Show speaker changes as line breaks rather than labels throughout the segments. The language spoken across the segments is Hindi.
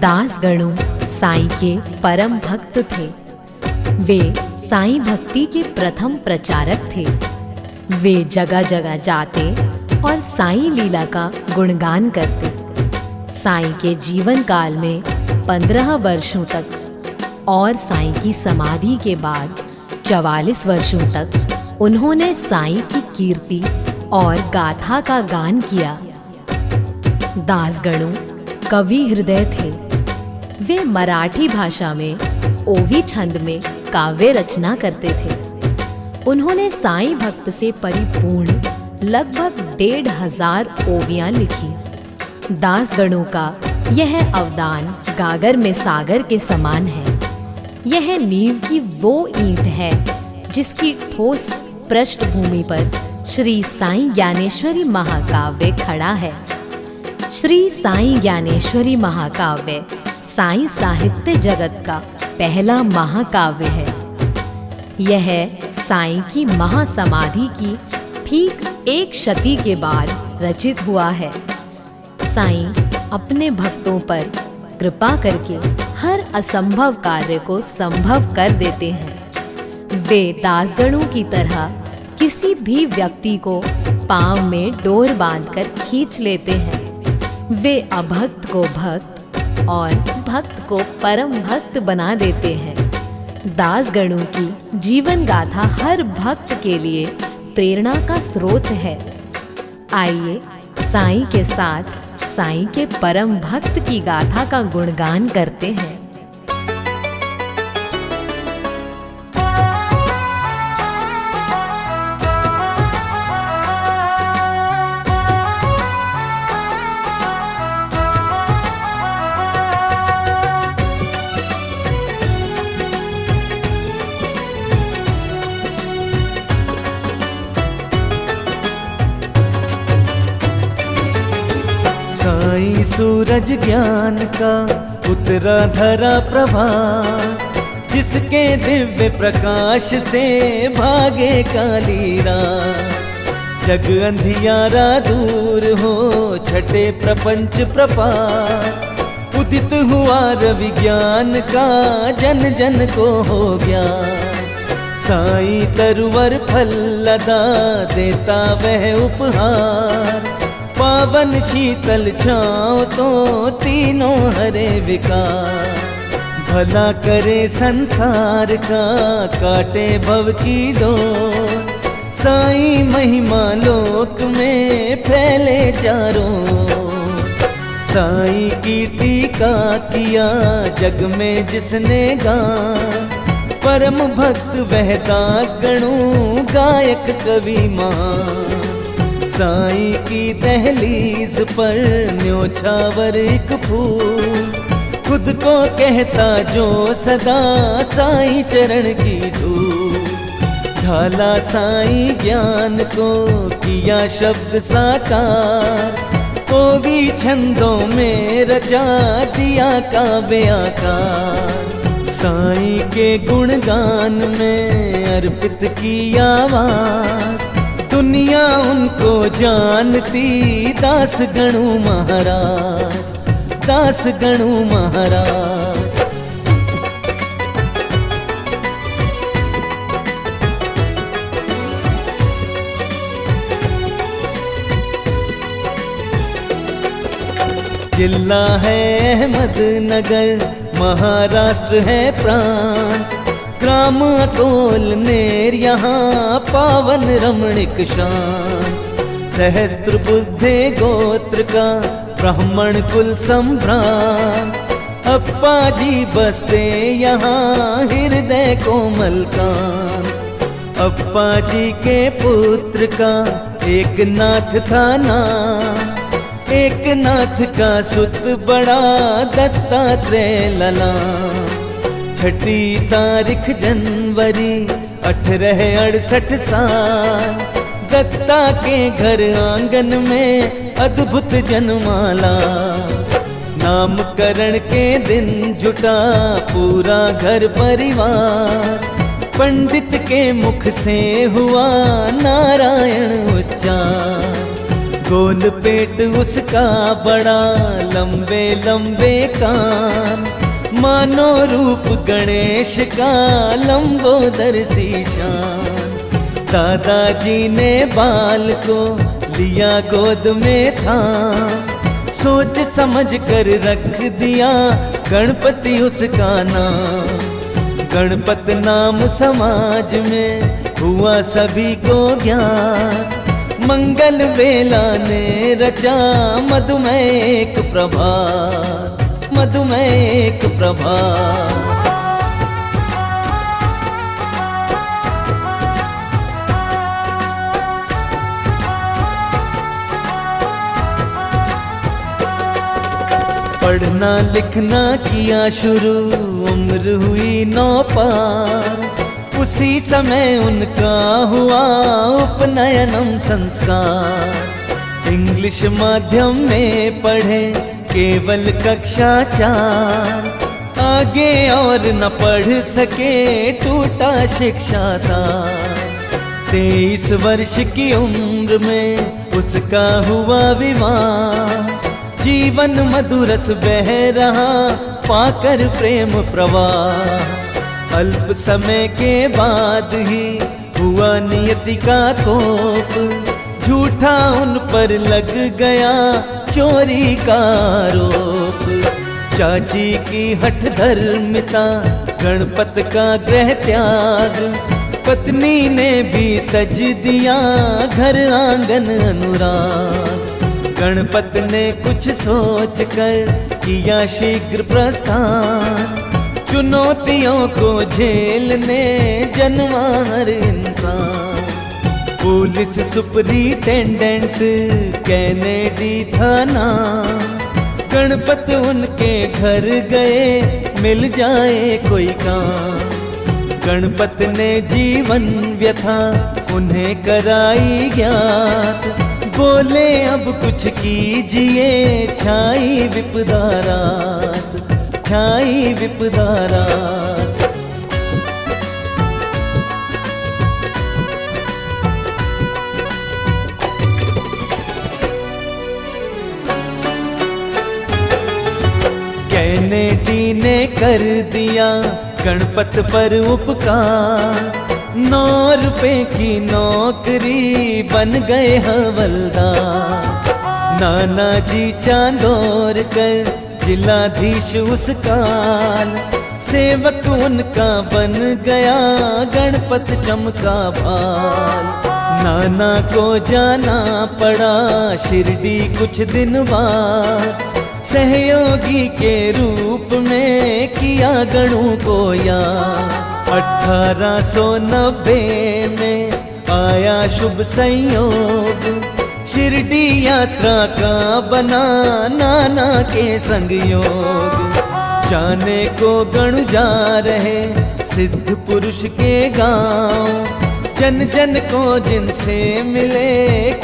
दासगणु साईं के परम भक्त थे। वे साईं भक्ति के प्रथम प्रचारक थे। वे जगह जगह जाते और साईं लीला का गुणगान करते। साईं के जीवन काल में 15 वर्षों तक और साईं की समाधि के बाद 44 वर्षों तक उन्होंने साईं की कीर्ति और गाथा का गान किया। दासगणु कवि हृदय थे। वे मराठी भाषा में ओवी छंद में काव्य रचना करते थे। उन्होंने साईं भक्त से परिपूर्ण लगभग 1500 ओवियां लिखी। दासगणु का यह अवदान गागर में सागर के समान है। यह नींव की वो ईंट है जिसकी ठोस पृष्ठभूमि पर श्री साईं ज्ञानेश्वरी महाकाव्य खड़ा है। श्री साईं ज्ञानेश्वरी महाकाव्य साईं साहित्य जगत का पहला महाकाव्य है। यह साईं की महासमाधि की ठीक 1 शती के बाद रचित हुआ है। साईं अपने भक्तों पर कृपा करके हर असंभव कार्य को संभव कर देते हैं। वे दासगणों की तरह किसी भी व्यक्ति को पांव में डोर बांधकर खींच लेते हैं। वे अभक्त को भक्त और भक्त को परम भक्त बना देते हैं। दासगणों की जीवन गाथा हर भक्त के लिए प्रेरणा का स्रोत है। आइए साईं के साथ साईं के परम भक्त की गाथा का गुणगान करते हैं।
साईं सूरज ज्ञान का उतरा धरा प्रभात, जिसके दिव्य प्रकाश से भागे काली रात। जग अंधियारा दूर हो छठे प्रपंच प्रपात, उदित हुआ रवि ज्ञान का जन जन को हो ज्ञान। साईं तरवर फल लदा देता वह उपहार, पावन शीतल छाँव तो तीनों हरे विकार। भला करे संसार का काटे भव की डोर, साईं महिमा लोक में फैले चारों। साईं कीर्ति का किया जग में जिसने गान, परम भक्त वह दासगणु गायक कवि महान। साईं की दहलीज पर न्योछावर एक फूल, खुद को कहता जो सदा साईं चरण की धूल। ढाला साईं ज्ञान को किया शब्द साकार, ओवी छंदों में रचा दिया काव्य आकार। साईं के गुणगान में अर्पित की आवाज, दुनिया उनको जानती दासगणु महाराज, दासगणु महाराज। जिला है अहमदनगर, महाराष्ट्र है प्रांत। ग्राम अकोल नेर यहाँ पावन रमणीक शान। सहस्त्र बुद्धे गोत्र का ब्राह्मण कुल संभ्रांत, अप्पा जी बसते यहाँ हृदय कोमल कांत। अप्पा जी के पुत्र का एक नाथ था नाम, एक नाथ का सुत बड़ा दत्तात्रेय लला। छठी तारीख जनवरी 1868 साल, दत्ता के घर आंगन में अद्भुत जनमाला। नामकरण के दिन जुटा पूरा घर परिवार, पंडित के मुख से हुआ नारायण उच्चार। गोल पेट उसका बड़ा लंबे लंबे कान, मानो रूप गणेश का लंबोदर सी शान। दादाजी ने बाल को लिया गोद में था, सोच समझ कर रख दिया गणपति उसका नाम। गणपत नाम समाज में हुआ सभी को ज्ञान, मंगल वेला ने रचा मधुमेह एक प्रभात, मधुमेह एक प्रभात। पढ़ना लिखना किया शुरू, उम्र हुई 9 पार, उसी समय उनका हुआ उपनयनम संस्कार। इंग्लिश माध्यम में पढ़े केवल कक्षा 4, आगे और न पढ़ सके टूटा शिक्षा था। 23 वर्ष की उम्र में उसका हुआ विवाह, जीवन मधुरस बह रहा पाकर प्रेम प्रवाह। अल्प समय के बाद ही हुआ नियति का कोप, झूठा उन पर लग गया चोरी का आरोप। चाची की हठ धर्मिता, गणपत का गृह त्याग, पत्नी ने भी तज दिया घर आंगन अनुराग। गणपत ने कुछ सोच कर किया शीघ्र प्रस्थान, चुनौतियों को झेलने जन्मा हर इंसान। पुलिस सुपरिटेंडेंट कैनेडी था नाम, गणपत उनके घर गए मिल जाए कोई काम। गणपत ने जीवन व्यथा उन्हें कराई ज्ञात, बोले अब कुछ कीजिए छाई विपदा रात, छाई विपदा रात। कैनेडी ने कर दिया गणपत पर उपकार, 9 रुपए की नौकरी बन गए हवलदार। नानाजी चांदोरकर जिलाधीश उस काल, सेवक उनका बन गया गणपत चमका भाल। नाना को जाना पड़ा शिरडी कुछ दिन बाद, सहयोगी के रूप में किया गणों को याद। 1890 में आया शुभ संयोग, शिरडी यात्रा का बना नाना के संग योग। जाने को गणु जा रहे सिद्ध पुरुष के गांव, जन जन को जिनसे मिले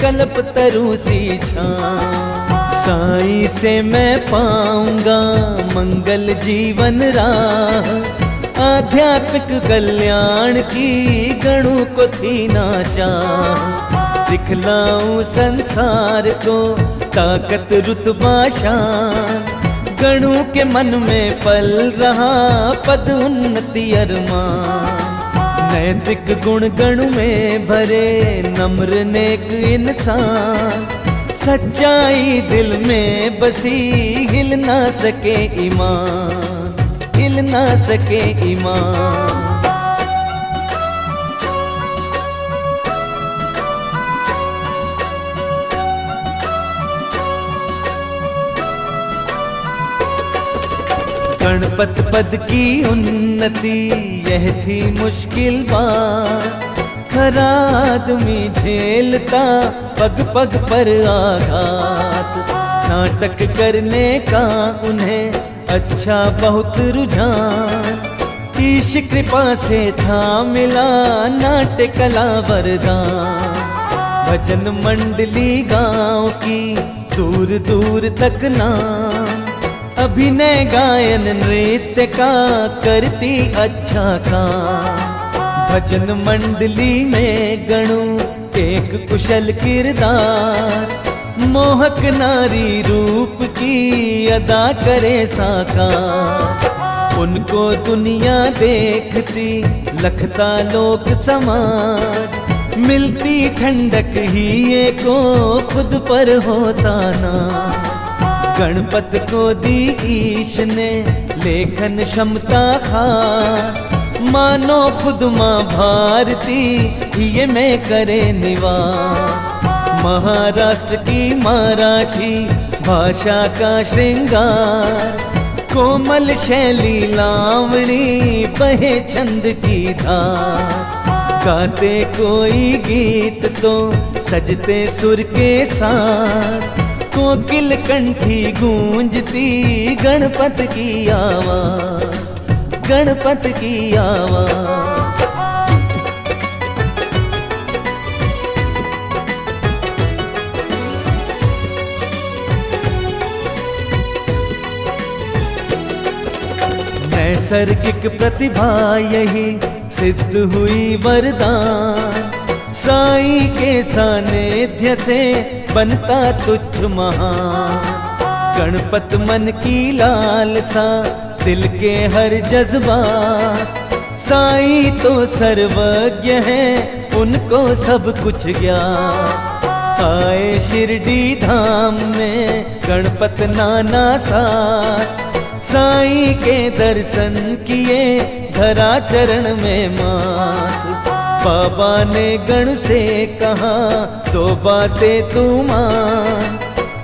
कल्पतरु सी छाँव। साईं से मैं पाऊंगा मंगल जीवन राह, आध्यात्मिक कल्याण की गणों को थी ना चाह। दिखलाऊं संसार को ताकत रुतबा शान, गणों के मन में पल रहा पद उन्नति अरमान। नैतिक गुण गणु में भरे नम्र नेक इंसान, सच्चाई दिल में बसी हिल ना सके ईमान, हिल ना सके ईमान। गणपत पद की उन्नति यह थी मुश्किल बात, खरा आदमी झेलता पग पग पर आघात। नाटक करने का उन्हें अच्छा बहुत रुझान, ईश कृपा से था मिला नाट्य कला वरदान। भजन मंडली गांव की दूर दूर तक नाम, अभिनय गायन नृत्य का करती अच्छा काम। भजन मंडली में गणु एक कुशल किरदार, मोहक नारी रूप की अदा करे साकार। उनको दुनिया देखती लखता लोक समाज, मिलती ठंडक ही ये को खुद पर होता ना। गणपत को दी ईश ने लेखन क्षमता खास, मानो खुद माँ भारती ये में करे निवास। महाराष्ट्र की मराठी भाषा का श्रृंगार, कोमल शैली लावणी बहे छंद की धार। गाते कोई गीत तो सजते सुर के साथ, कोकिल कंठी गूंजती गणपत की आवाज, गणपत की आवाज। नैसर्गिक प्रतिभा यही सिद्ध हुई वरदान, साईं के सानिध्य से बनता तुच्छ महान। गणपत मन की लालसा दिल के हर जज्बात, साईं तो सर्वज्ञ है उनको सब कुछ ज्ञात। आए शिरडी धाम में गणपत नाना साथ, साईं के दर्शन किए धरा चरण में मात। बाबा ने गण से कहा दो बातें तू मान,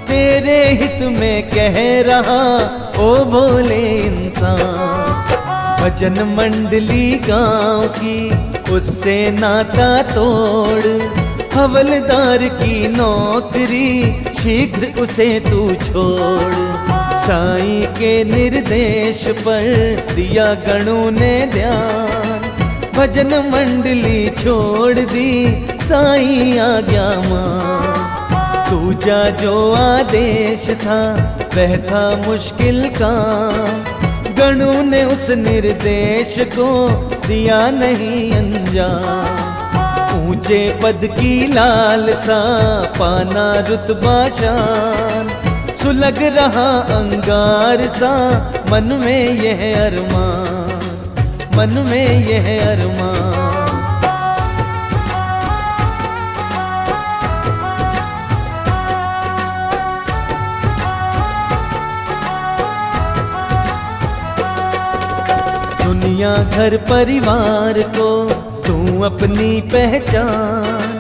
तेरे हित में कह रहा ओ भोले इंसान। भजन मंडली गांव की उससे नाता तोड़, हवलदार की नौकरी शीघ्र उसे तू छोड़। साईं के निर्देश पर दिया गणों ने ध्यान, भजन मंडली छोड़ दी साईं आज्ञा मान। दूजा जो आदेश था वह था मुश्किल काम, गणों ने उस निर्देश को दिया नहीं अंजाम। ऊंचे पद की लालसा पाना रुतबा शान, सुलग रहा अंगार सा मन में यह अरमान, मन में यह अरमान। दुनिया घर परिवार को तू अपनी पहचान,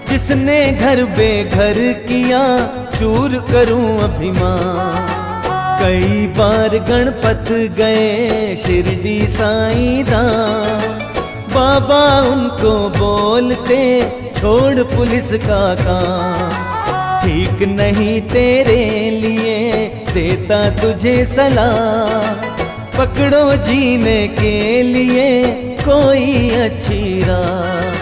जिसने घर बेघर किया चूर करूं अभिमान। कई बार गणपत गए शिरडी साईं धाम, बाबा उनको बोलते छोड़ पुलिस का काम। ठीक नहीं तेरे लिए देता तुझे सलाह, पकड़ो जीने के लिए कोई अच्छी राह।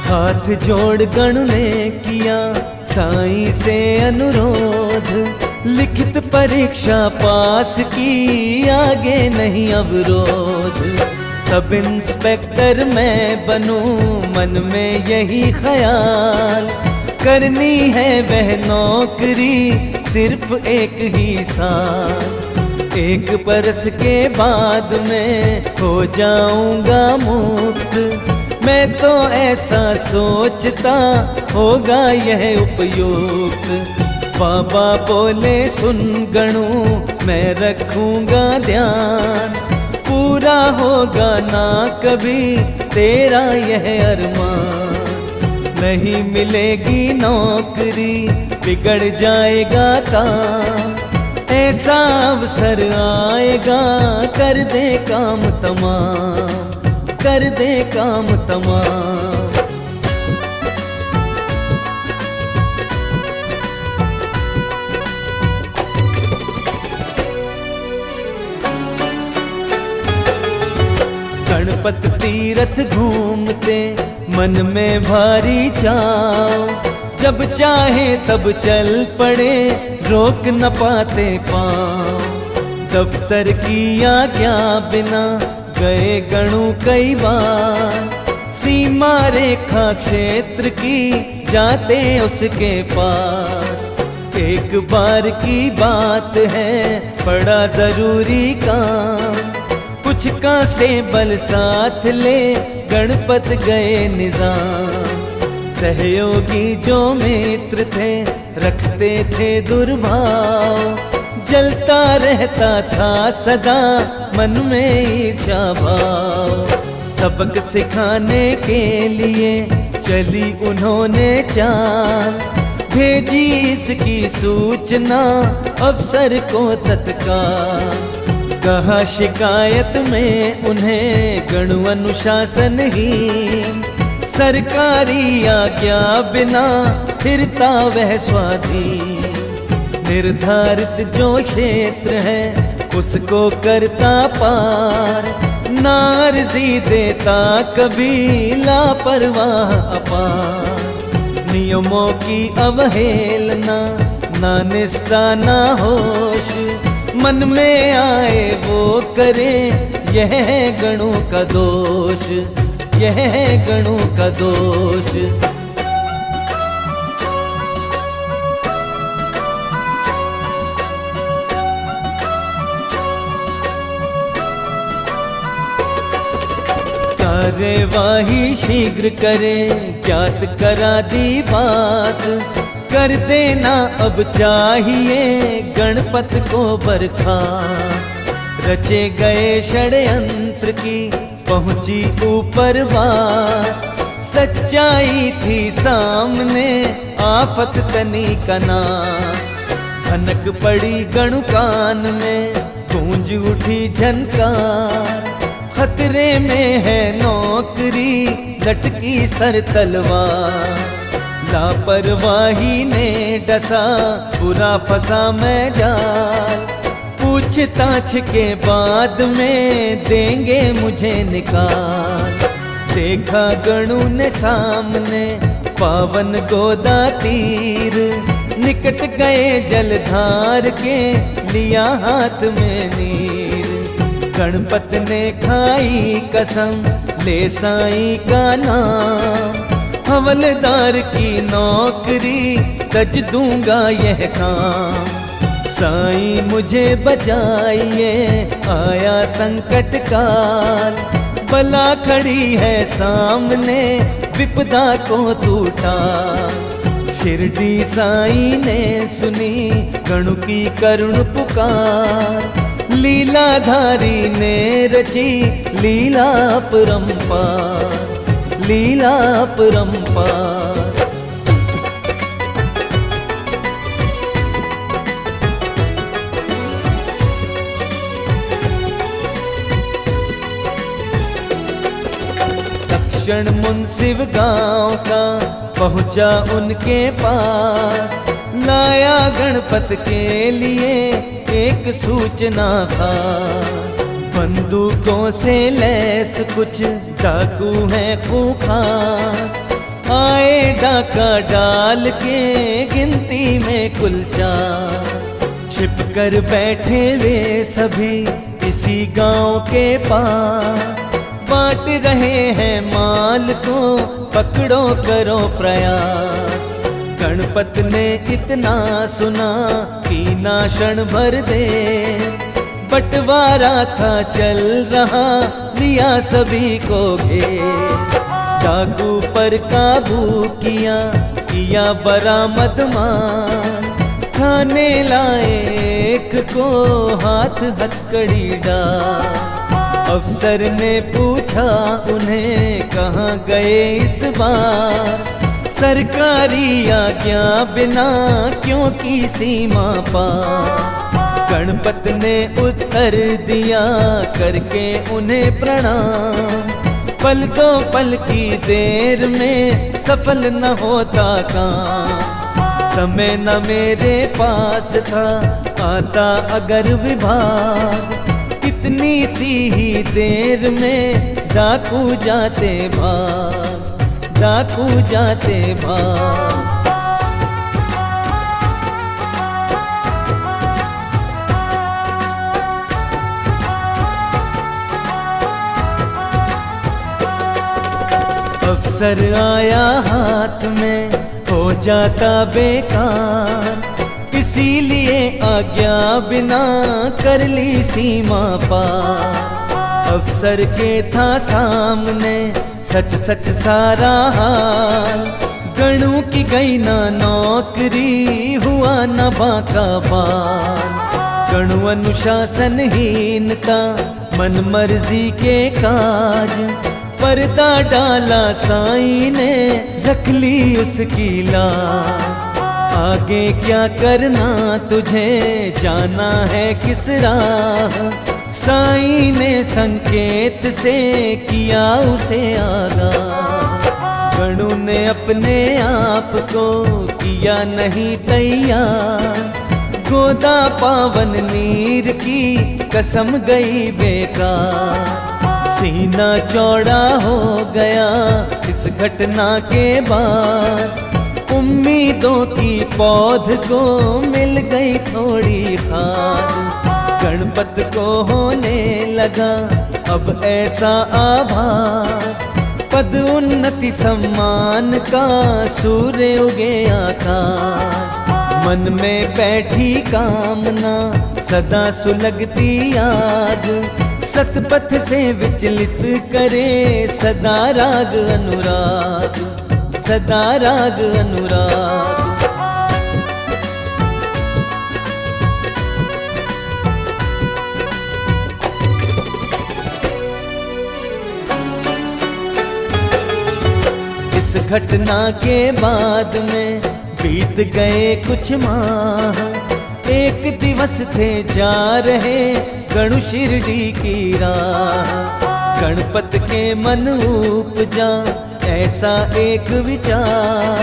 हाथ जोड़ गण ने किया साईं से अनुरोध, लिखित परीक्षा पास की आगे नहीं अवरोध। सब इंस्पेक्टर मैं बनूं मन में यही ख्याल, करनी है वह नौकरी सिर्फ एक ही साल। एक बरस के बाद मैं हो जाऊंगा मुक्त, मैं तो ऐसा सोचता होगा यह उपयुक्त। बाबा बोले सुन गणू मैं रखूंगा ध्यान, पूरा होगा ना कभी तेरा यह अरमान। नहीं मिलेगी नौकरी बिगड़ जाएगा काम, ऐसा अवसर आएगा कर दे काम तमाम, कर दे काम तमाम। गणपत तीरथ घूमते मन में भारी चाव, जब चाहे तब चल पड़े रोक न पाते पाँव। दफ्तर की आज्ञा बिना गए गणू कई बार, सीमा रेखा क्षेत्र की जाते उसके पार। एक बार की बात है, बड़ा जरूरी काम। कुछ कांस्टेबल साथ ले गणपत गए निजाम। सहयोगी जो मित्र थे रखते थे दुर्भाव, जलता रहता था सदा मन में ईर्ष्या भाव। सबक सिखाने के लिए चली उन्होंने चाल, भेजी इसकी सूचना अफसर को तत्काल। कहा शिकायत में उन्हें गणु अनुशासनहीन, सरकारी आज्ञा बिना फिरता वह स्वाधीन। निर्धारित जो क्षेत्र है उसको करता पार, ना अर्जी देता कभी लापरवाह अपार। नियमों की अवहेलना, ना निष्ठा ना होश, मन में आए वो करे, यह है गणों का दोष, यह है गणों का दोष। कार्यवाही शीघ्र करे, ज्ञात करा दी बात। कर देना अब चाहिए गणपत को बर्खास्त। रचे गए षड्यंत्र की पहुंची ऊपर बात, सच्चाई थी सामने आफत तनी का नाम। भनक पड़ी गणु कान में, गूंज उठी झनकार। खतरे में है नौकरी, लटकी सर तलवार। लापरवाही ने डसा, बुरा फंसा मैं जाल। पूछताछ के बाद में देंगे मुझे निकाल। देखा गणु ने सामने पावन गोदा तीर, निकट गए जलधार के लिया हाथ में नीर। गणपत ने खाई कसम ले साईं का नाम, हवलदार की नौकरी तज दूंगा यह काम। साईं मुझे बचाइए आया संकट काल, बला खड़ी है सामने विपदा को टूटा। शिरडी साईं ने सुनी गणु की करुण पुकार, लीलाधारी ने रची लीला अपरंपार, लीला अपरंपार। तक्षण मुंसिफ गांव का पहुंचा उनके पास, लाया गणपत के लिए एक सूचना खास। बंदूकों से लैस कुछ डाकू हैं खूंखार, आए डाका डाल के गिनती में कुल 4। छिप कर बैठे वे सभी इसी गांव के पास, बांट रहे हैं माल को पकड़ो करो प्रयास। गणपत ने इतना सुना कि ना क्षण भर दे, बंटवारा था चल रहा लिया सभी को घेर। डाकू पर काबू किया, किया बरामद माल, थाने लाए एक को हाथ हथकड़ी डाल। अफसर ने पूछा उन्हें कहाँ गए इस बार, सरकारी आज्ञा बिना क्यों की सीमा पार। गणपत ने उत्तर दिया करके उन्हें प्रणाम, पल दो पल की देर में सफल न होता काम। समय न मेरे पास था आता अगर विभाग, इतनी सी ही देर में डाकू जाते भाग, डाकू जाते भाग। अफसर आया हाथ में हो जाता बेकार, इसीलिए आज्ञा बिना कर ली सीमा पार। अफसर के था सामने सच सच सारा हाल, गणों की गई ना नौकरी, हुआ न बाका बाल। गणु अनुशासनहीनता, मन मर्जी के काज, पर्दा डाला साईं ने, रख ली उसकी लाज। आगे क्या करना तुझे, जाना है किस राह, साईं ने संकेत से किया उसे आगाह। गणु ने अपने आप को किया नहीं तैयार, गोदा पावन नीर की कसम गई बेकार। सीना चौड़ा हो गया इस घटना के बाद, उम्मीदों की पौध को मिल गई थोड़ी खाद। गणपत को होने लगा अब ऐसा आभास, पद उन्नति सम्मान का सूर्य उगे आकाश। मन में बैठी कामना सदा सुलगती आग, सतपथ से विचलित करे सदा राग अनुराग, सदा राग अनुराग। इस घटना के बाद में बीत गए कुछ माह, एक दिवस थे जा रहे गणु शिरडी की राह। गणपत के मन उपजा ऐसा एक विचार,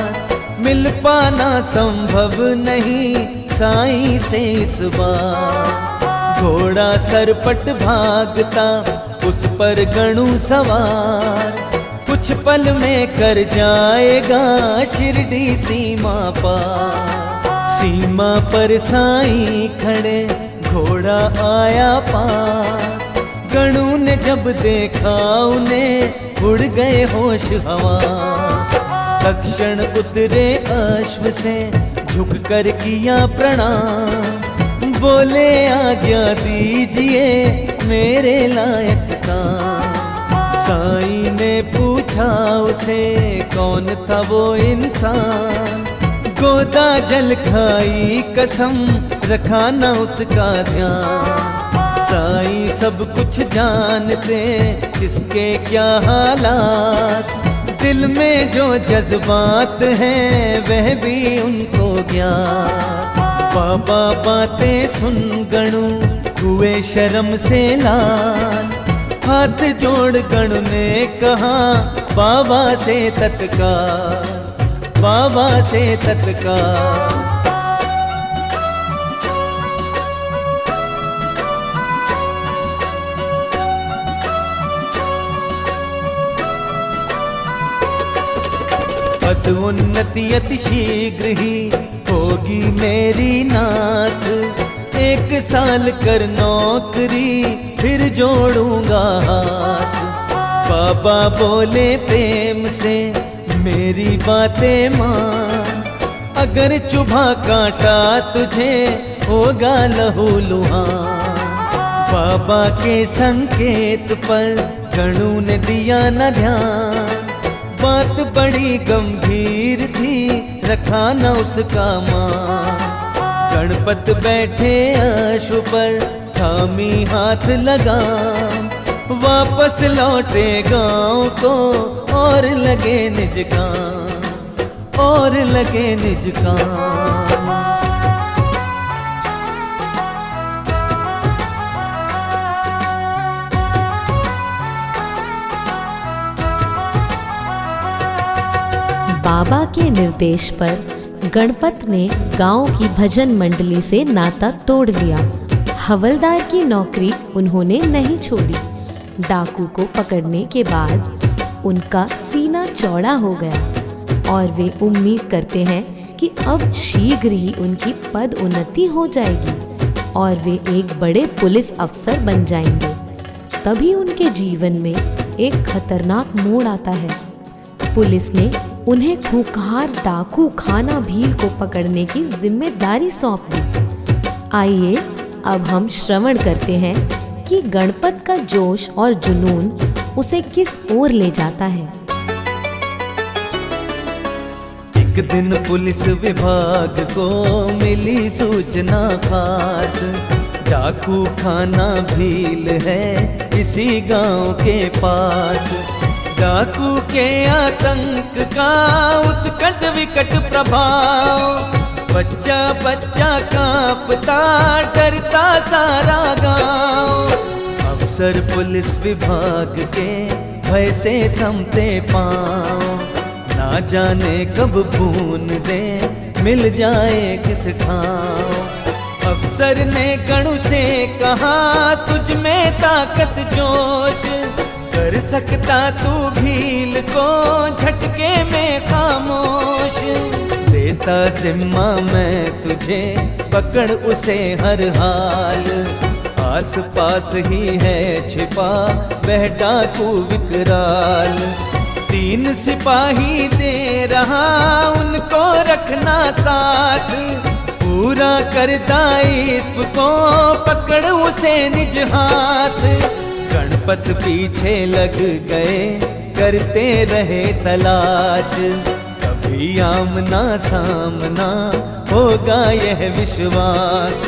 मिल पाना संभव नहीं साईं से इस बार। घोड़ा सरपट भागता उस पर गणु सवार, कुछ पल में कर जाएगा शिरडी सीमा पार। सीमा पर साईं खड़े घोड़ा आया पास, गणु ने जब देखा उन्हें उड़ गए होश हवास। तक्षण उतरे अश्व से झुक कर किया प्रणाम, बोले आज्ञा दीजिए मेरे लायक काम। साईं ने पूछा उसे कौन था वो इंसान, गोदा जल खाई कसम रखा न उसका ध्यान। साईं सब कुछ जानते किसके क्या हालात, दिल में जो जज्बात हैं वह भी उनको ज्ञात। बाबा बातें सुन गणु हुए शर्म से लाल, हाथ जोड़ गणु ने कहा बाबा से तत्काल, बाबा से तत्काल। पद उन्नति अति शीघ्र ही होगी मेरी नाथ, 1 साल कर नौकरी फिर जोड़ूंगा हाथ। बाबा बोले प्रेम से मेरी बातें मान, अगर चुभा काटा तुझे होगा लहू लुहान। बाबा के संकेत पर गणु ने दिया न ध्यान, बात बड़ी गंभीर थी रखा न उसका मान। गणपत बैठे अश्व पर थामी हाथ लगाम, वापस लौटे गांव को और लगे निज काम, और लगे निज काम।
बाबा के निर्देश पर गणपत ने गांव की भजन मंडली से नाता तोड़ लिया। हवलदार की नौकरी उन्होंने नहीं छोड़ी। डाकू को पकड़ने के बाद उनका सीना चौड़ा हो गया और वे उम्मीद करते हैं कि अब शीघ्र ही उनकी पद उन्नति हो जाएगी और वे एक बड़े पुलिस अफसर बन जाएंगे। तभी उनके जीवन में एक खतरनाक मोड़ आता है। पुलिस ने उन्हें खूंखार डाकू खाना भील को पकड़ने की जिम्मेदारी सौंप दी। आइए अब हम श्रवण करते हैं कि गणपत का जोश और जुनून उसे किस ओर ले जाता है।
एक दिन पुलिस विभाग को मिली सूचना खास, डाकू खाना भील है इसी गांव के पास। डाकू के आतंक का उत्कट विकट प्रभाव, बच्चा बच्चा कांपता डरता सारा गांव। अफसर पुलिस विभाग के भय से थमते पांव, ना जाने कब बूंद दे मिल जाए किस ठाव। अफसर ने गणु से कहा तुझ में ताकत जोश, कर सकता तू भील को झटके में खामोश। देता जिम्मा मैं तुझे पकड़ उसे हर हाल, आस पास ही है छिपा वह डाकू विकराल। 3 सिपाही दे रहा उनको रखना साथ, पूरा कर दायित्व को पकड़ उसे निज हाथ। गणपत पीछे लग गए करते रहे तलाश, कभी आमना सामना होगा यह विश्वास।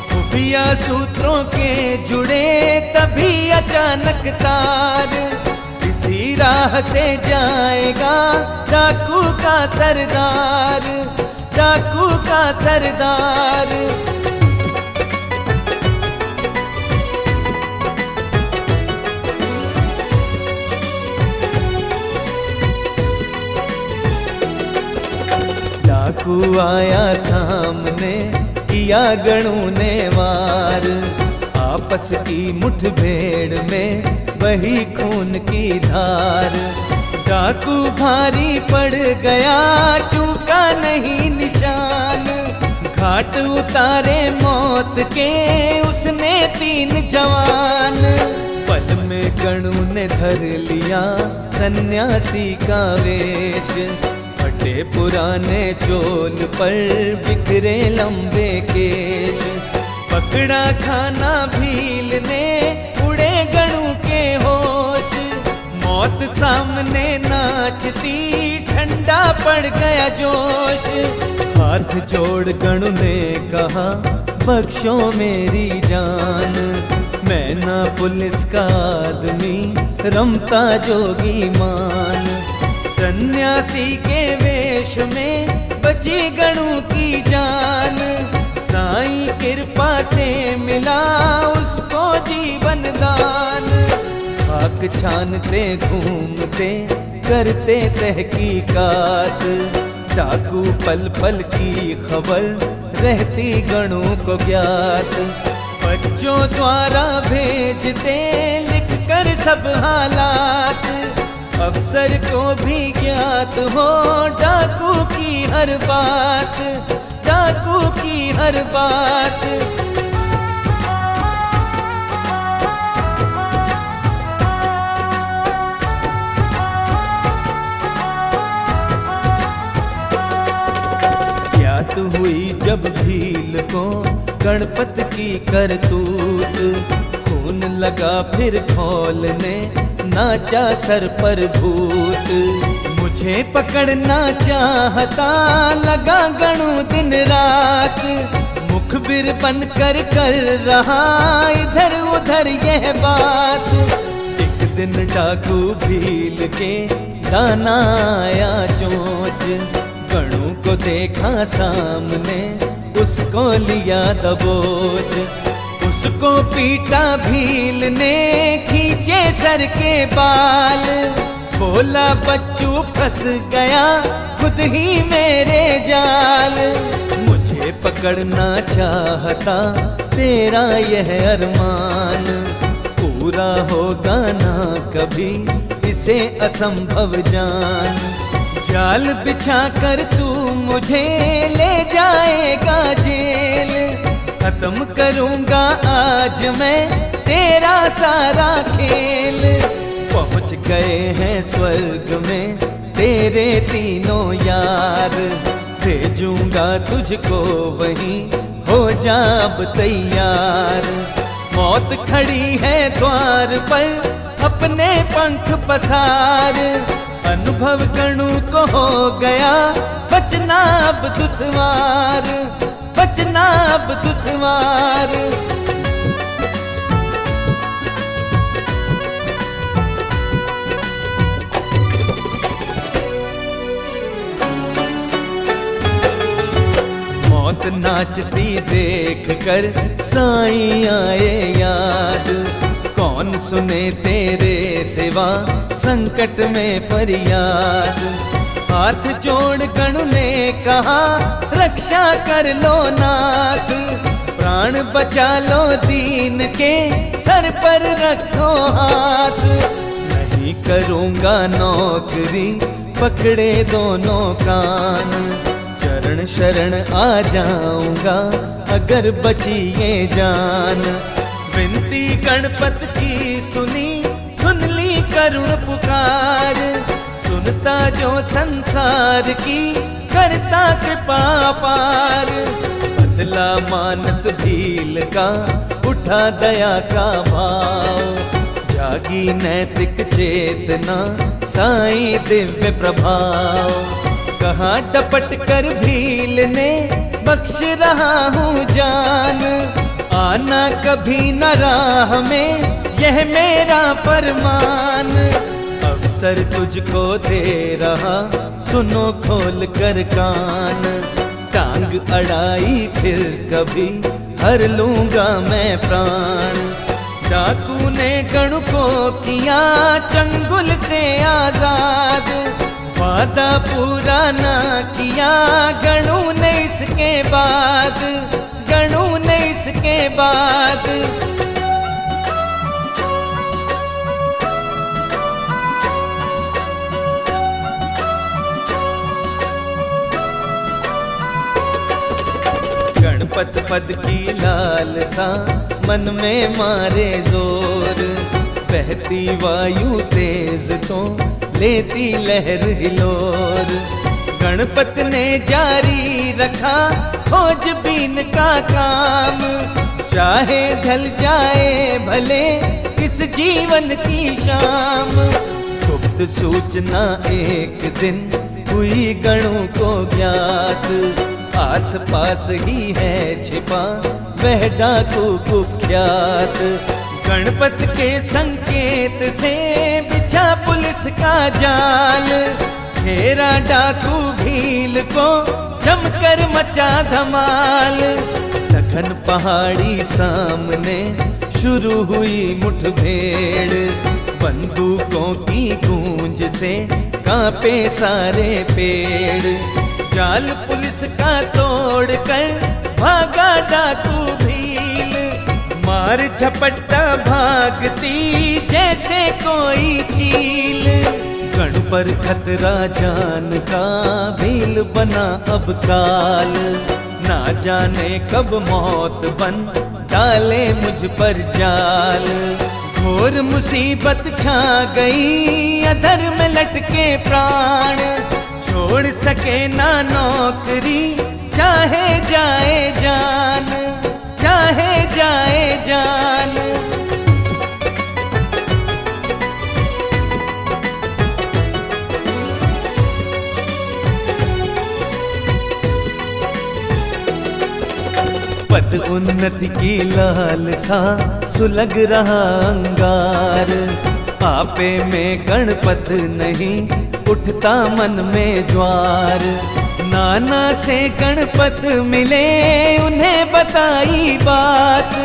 खुफिया सूत्रों के जुड़े तभी अचानक तार, इसी राह से जाएगा डाकू का सरदार, डाकू का सरदार। डाकू आया सामने किया गणु ने वार, आपस की मुठभेड़ में वही खून की धार। डाकू भारी पड़ गया चूका नहीं निशान, घाट उतारे मौत के उसने 3 जवान। पल में गणु ने धर लिया सन्यासी का वेश, फटे पुराने चोल पर बिखरे लंबे केश। पकड़ा खाना भील ने उड़े गणु के होश, मौत सामने नाचती ठंडा पड़ गया जोश। हाथ जोड़ गणु ने कहा बख्शो मेरी जान, मैं ना पुलिस का आदमी रमता जोगी मान। सन्यासी के वेश में बची गणु की जान, साईं कृपा से मिला उसको जीवन दान। खाक छानते घूमते करते तहकीकात, डाकू पल पल की खबर रहती गणु को ज्ञात। बच्चों द्वारा भेजते लिख कर सब हालात, अफसर को भी ज्ञात हो डाकू की हर बात, डाकू की हर बात। ज्ञात हुई जब भील को गणपत की करतूत, खून लगा फिर खौलने नाचा सर पर भूत। मुझे पकड़ना चाहता लगा गणु दिन रात, मुखबिर बनकर कर रहा इधर उधर यह बात। एक दिन डाकू भील के दाना आया चोंच, गणु को देखा सामने उसको लिया दबोच। उसको पीटा भील ने खींचे सर के बाल, बोला बच्चू फंस गया खुद ही मेरे जाल। मुझे पकड़ना चाहता तेरा यह अरमान, पूरा होगा ना कभी इसे असंभव जान। जाल बिछा कर तू मुझे ले जाएगा जेल, खत्म करूंगा आज मैं तेरा सारा खेल। पहुंच गए हैं स्वर्ग में तेरे तेरे तीनों यार, भेजूंगा तुझको वहीं, हो जा अब तैयार। मौत खड़ी है द्वार पर, अपने पंख पसार, अनुभव गणु को हो गया बचना अब दुश्वार, बचना अब दुश्वार। मौत नाचती देख कर साईं आए याद, कौन सुने तेरे सिवा संकट में फरियाद। हाथ जोड़ गणु ने कहा रक्षा कर लो नाथ, प्राण बचा लो दीन के सर पर रखो हाथ। नहीं करूँगा नौकरी पकड़े दोनों कान, चरण शरण आ जाऊंगा अगर बची ये जान। विनती गणपत की सुनी, सुन ली करुण पुकार, सुनता जो संसार की करता कृपा पार। बदला मानस भील का, उठा दया का भाव, जागी नैतिक चेतना साईं दिव्य प्रभाव। कहाँ डपट कर भील ने बख्श रहा हूँ जान, आना कभी न राह में यह मेरा फरमान। अवसर तुझको दे रहा सुनो खोल कर कान, टांग अड़ाई फिर कभी हर लूंगा मैं प्राण। डाकू ने गणु को किया चंगुल से आजाद, वादा पूरा ना किया गणु ने इसके बाद, गणु ने इसके बाद। गणपत पद की लालसा मन में मारे जोर, बहती वायु तेज तो लेती लहर हिलोर। गणपत ने जारी रखा खोजबीन का काम, चाहे ढल जाए भले इस जीवन की शाम। गुप्त सूचना एक दिन हुई गणु को ज्ञात, आस पास ही है छिपा वह डाकू कुख्यात। गणपत के संकेत से बिछा पुलिस का जाल, घेरा डाकू भील को जमकर मचा धमाल। सघन पहाड़ी सामने शुरू हुई मुठभेड़, बंदूकों की गूंज से कांपे सारे पेड़। जाल पुलिस का तोड़ कर भागा डाकू भील, मार झपट्टा भागती जैसे कोई चील। गणु पर खतरा जान का भील बना अब काल, ना जाने कब मौत बन डाले मुझ पर जाल। घोर मुसीबत छा गई अधर में लटके प्राण, छोड़ सके ना नौकरी चाहे जाए जान, चाहे जाए जान। पद उन्नति की लालसा सुलग रहा अंगार, आपे में गणपत नहीं उठता मन में ज्वार। नाना से गणपत मिले उन्हें बताई बात,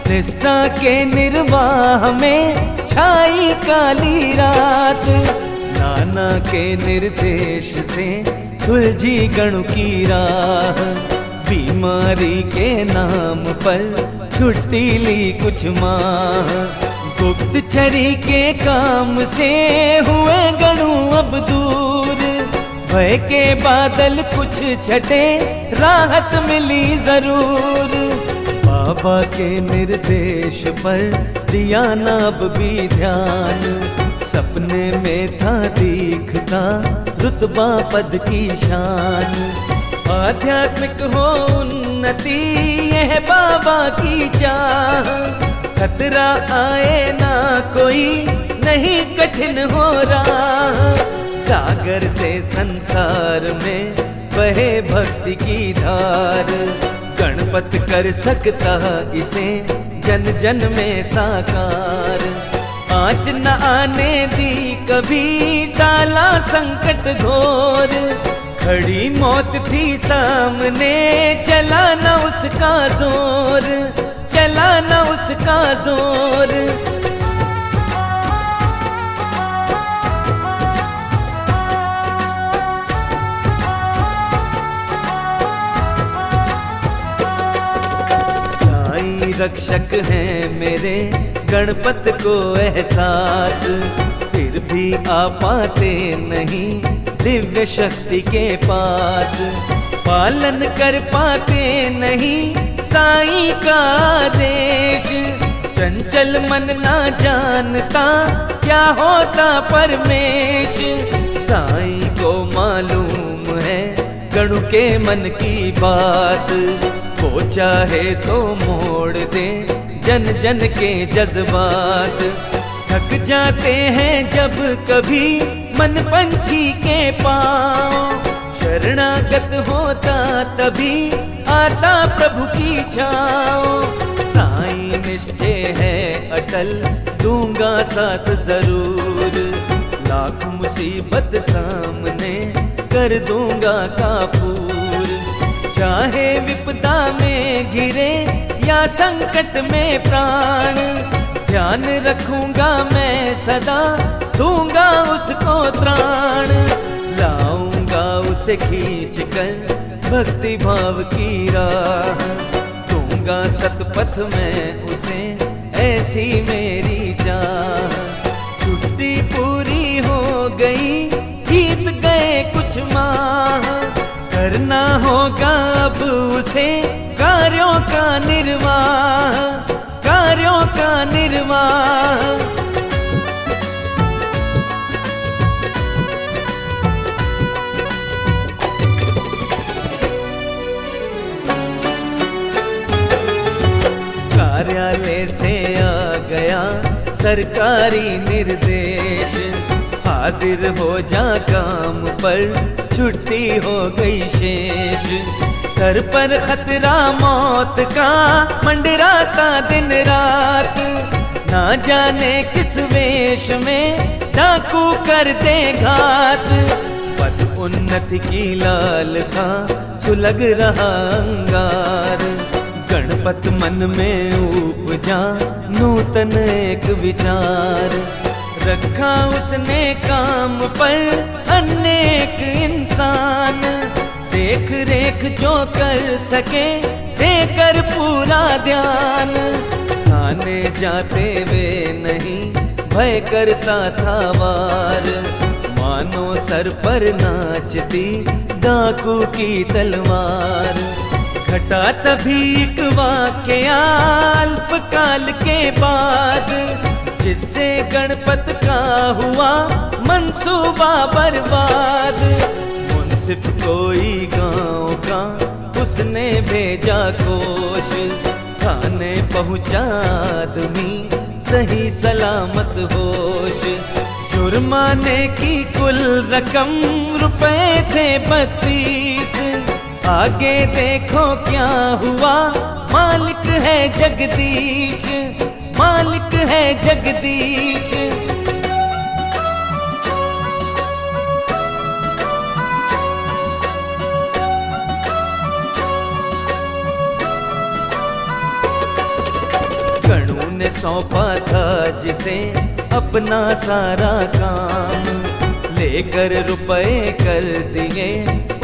निष्ठा के निर्वाह में छाई काली रात। नाना के निर्देश से सुलझी गणु की राह, बीमारी के नाम पर छुट्टी ली कुछ माह। गुप्तचरी के काम से हुए गणु अब दूर, भय के बादल कुछ छटे राहत मिली जरूर। बाबा के निर्देश पर दिया ना अब भी ध्यान, सपने में था दिखता रुतबा पद की शान। आध्यात्मिक हो उन्नति यह बाबा की चाह, खतरा आए ना कोई नहीं कठिन हो रहा। सागर से संसार में बहे भक्ति की धार, गणपत कर सकता इसे जन जन में साकार। आँच न आने दी कभी टाला संकट घोर, खड़ी मौत थी सामने चला न उसका जोर, चला न उसका जोर। साईं रक्षक हैं मेरे गणपत को एहसास, फिर भी आ पाते नहीं दिव्य शक्ति के पास। पालन कर पाते नहीं साईं का आदेश, चंचल मन ना जानता क्या होता परमेश। साईं को मालूम है गणु के मन की बात, वो चाहे तो मोड़ दे जन जन के जज्बात। थक जाते हैं जब कभी मन पंछी के पाँव, शरणागत होता तभी आता प्रभु की छाँव। साईं निश्चय है अटल दूंगा साथ जरूर, लाख मुसीबत सामने कर दूंगा काफूर। चाहे विपदा में घिरे या संकट में प्राण, ध्यान रखूंगा मैं सदा दूंगा उसको त्राण। लाऊंगा उसे खींच कर भक्ति भाव की राह, दूंगा सतपथ में उसे ऐसी मेरी चाह। छुट्टी पूरी हो गई बीत गए कुछ माह, करना होगा अब उसे कार्यों का निर्वाह, कार्यों का निर्वाह। कार्यालय से आ गया सरकारी निर्देश, हाजिर हो जा काम पर छुट्टी हो गई शेष। सर पर खतरा मौत का मंडराता दिन रात, ना जाने किस वेश में डाकू कर दे घात। पद उन्नति की लालसा सुलग रहा अंगार, गणपत मन में उपजा नूतन एक विचार। रखा उसने काम पर अनेक इंसान, देख रेख जो कर सके देकर पूरा ध्यान। थाने जाते वे नहीं भय करता था वार, मानो सर पर नाचती डाकू की तलवार। घटा तभी एक वाकया अल्पकाल के बाद, जिससे गणपत का हुआ मंसूबा बर्बाद। मुंसिफ कोई गांव का उसने भेजा कोश, थाने पहुंचा आदमी सही सलामत होश। जुर्माने की कुल रकम रुपए थे 32, आगे देखो क्या हुआ मालिक है जगदीश, मालिक है जगदीश। गणु ने सौंपा था जिसे अपना सारा काम, लेकर रुपए कर दिए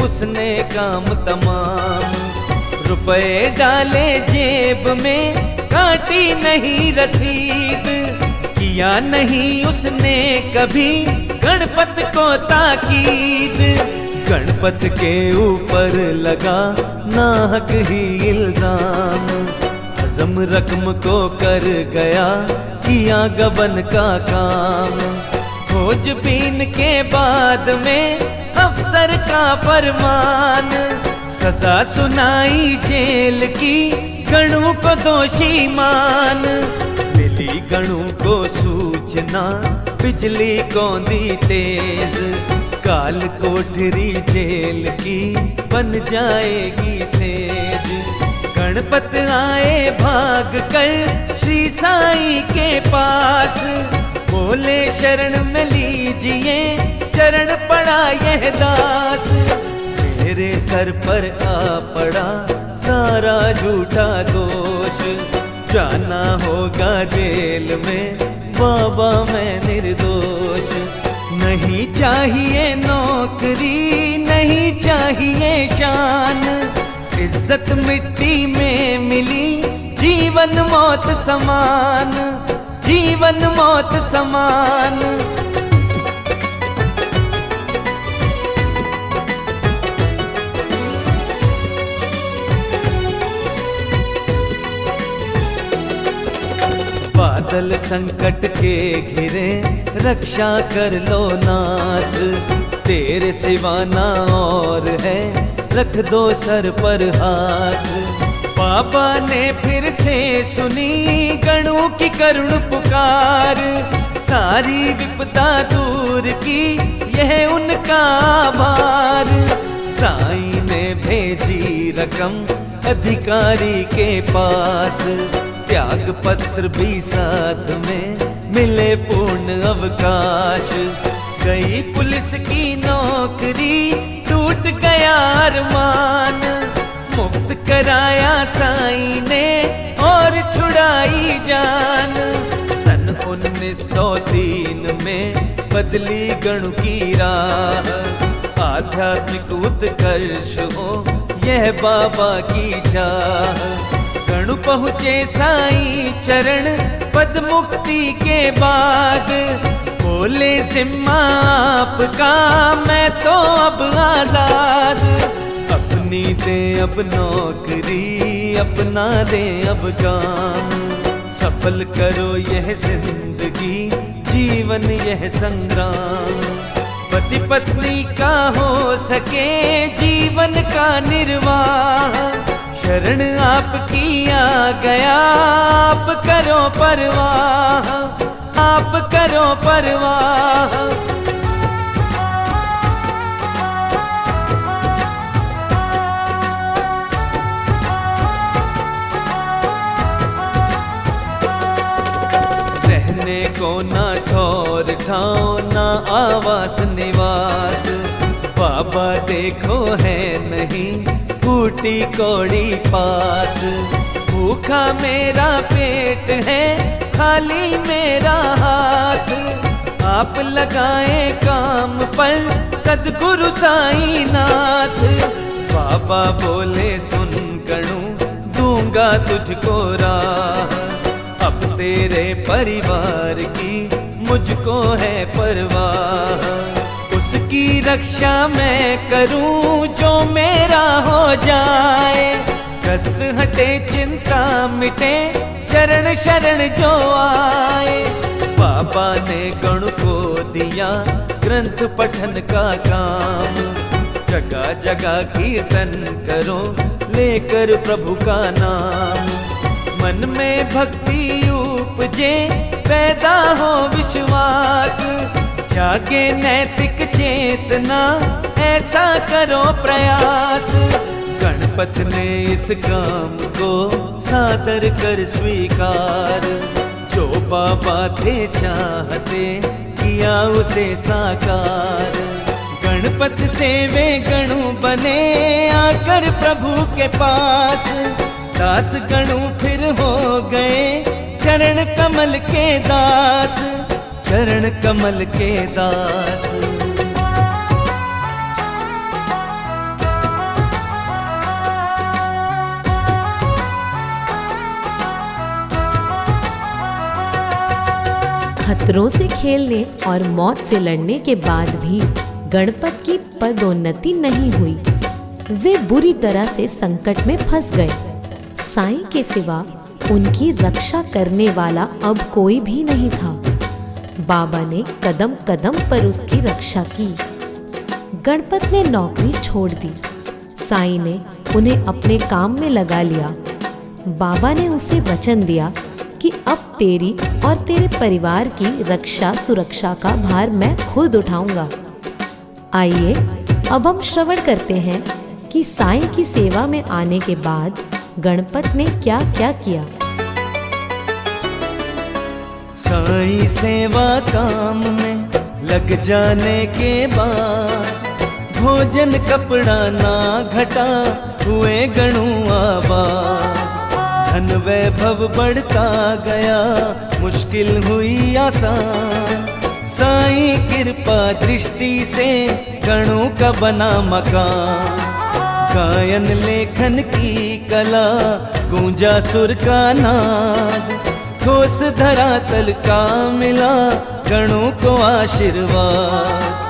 उसने काम तमाम। रुपए डाले जेब में काटी नहीं रसीद, किया नहीं उसने कभी गणपत को ताकीद। गणपत के ऊपर लगा नाहक ही इल्जाम, हजम रकम को कर गया किया गबन का काम। खोजबीन के बाद में अफसर का फरमान, सजा सुनाई जेल की, गणु को दोषी मान। मिली गणु को सूचना, बिजली कौंदी तेज, काल कोठरी जेल की बन जाएगी सेज। गणपत आए भाग कर श्री साईं के पास, बोले शरण में लीजिए चरण पड़ा यह दास। मेरे सर पर आ पड़ा सारा झूठा दोष, जाना होगा जेल में बाबा मैं निर्दोष। नहीं चाहिए नौकरी, नहीं चाहिए शान, इज्जत मिट्टी में मिली, जीवन मौत समान, जीवन मौत समान। बादल संकट के घिरे, रक्षा कर लो नाथ, तेरे सिवा ना और है, रख दो सर पर हाथ। बाबा ने फिर से सुनी गणु की करुण पुकार, सारी विपदा दूर की यह उनका आभार। साईं ने भेजी रकम अधिकारी के पास, त्याग पत्र भी साथ में मिले पूर्ण अवकाश। गई पुलिस की नौकरी, टूट गया अरमान, मुक्त कराया साईं ने और छुड़ाई जान। सन 1903 में बदली गणु की राह, आध्यात्मिक उत्कर्ष हो यह बाबा की चाह। गणु पहुँचे साईं चरण पद मुक्ति के बाद, बोले जिम्मा आपका मैं तो अब आजाद। अपनी दे अब नौकरी, अपना दे अब काम, सफल करो यह जिंदगी, जीवन यह संग्राम। पति पत्नी का हो सके जीवन का निर्वाह, शरण आपकी आ गया, आप करो परवाह, आप करो परवाह। रहने को ना ठौर ठाव, ना आवास निवास, बाबा देखो है नहीं फूटी कौड़ी पास। भूखा मेरा पेट है, खाली मेरा हाथ, आप लगाए काम पर सद्गुरु साईं नाथ। बाबा बोले सुन गणु, दूंगा तुझको राह, अब तेरे परिवार की मुझको है परवाह। उसकी रक्षा मैं करूं जो मेरा हो जाए, कष्ट हटे चिंता मिटे चरण शरण जो आए। बाबा ने गणु को दिया ग्रंथ पठन का काम, जगह जगह कीर्तन करो लेकर प्रभु का नाम। मन में भक्ति उपजे पैदा हो विश्वास, जागे नैतिक चेतना ऐसा करो प्रयास। गणपत ने इस काम को सादर कर स्वीकार, जो बाबा थे चाहते किया उसे साकार। गणपत से वे गणु बने आकर प्रभु के पास, दास गणु फिर हो गए चरण कमल के दास, चरण कमल के दास।
खतरों से खेलने और मौत से लड़ने के बाद भी गणपत की पदोन्नति नहीं हुई। वे बुरी तरह से संकट में फंस गए। साईं के सिवा उनकी रक्षा करने वाला अब कोई भी नहीं था। बाबा ने कदम कदम पर उसकी रक्षा की। गणपत ने नौकरी छोड़ दी। साईं ने उन्हें अपने काम में लगा लिया। बाबा ने उसे वचन दिया कि अब तेरी और तेरे परिवार की रक्षा सुरक्षा का भार मैं खुद उठाऊंगा। आइए अब हम श्रवण करते हैं कि साईं की सेवा में आने के बाद गणपत ने क्या क्या किया।
साईं सेवा काम में लग जाने के बाद भोजन कपड़ा ना घटा हुए गणु आबाद। धन वैभव बढ़ता गया मुश्किल हुई आसान। साईं कृपा दृष्टि से गणों का बना मकान। गायन लेखन की कला गूंजा सुर का नाद। ठोस धरातल का मिला गणों को आशीर्वाद।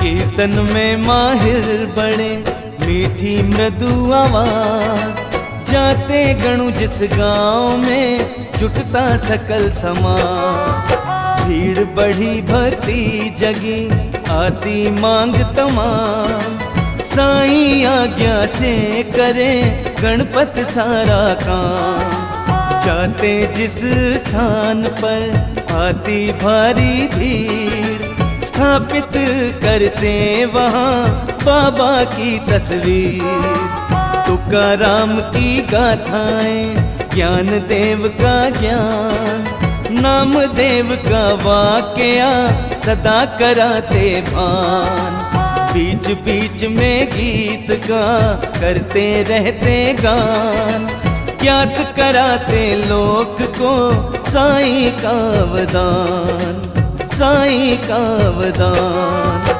कीर्तन में माहिर बड़े मीठी मृदु आवाज। जाते गणु जिस गांव में जुटता सकल समाज। भीड़ बढ़ी भक्ति जगी आती मांग तमाम। साईं आज्ञा से करे गणपत सारा काम। जाते जिस स्थान पर आती भारी भीड़। स्थापित करते वहाँ बाबा की तस्वीर। तुकाराम की गाथाएं ज्ञान देव का ज्ञान। नाम देव का वाकया सदा कराते भान। बीच बीच में गीत गा करते रहते गान। ज्ञात कराते लोक को साईं का वरदान। साईं का वरदान।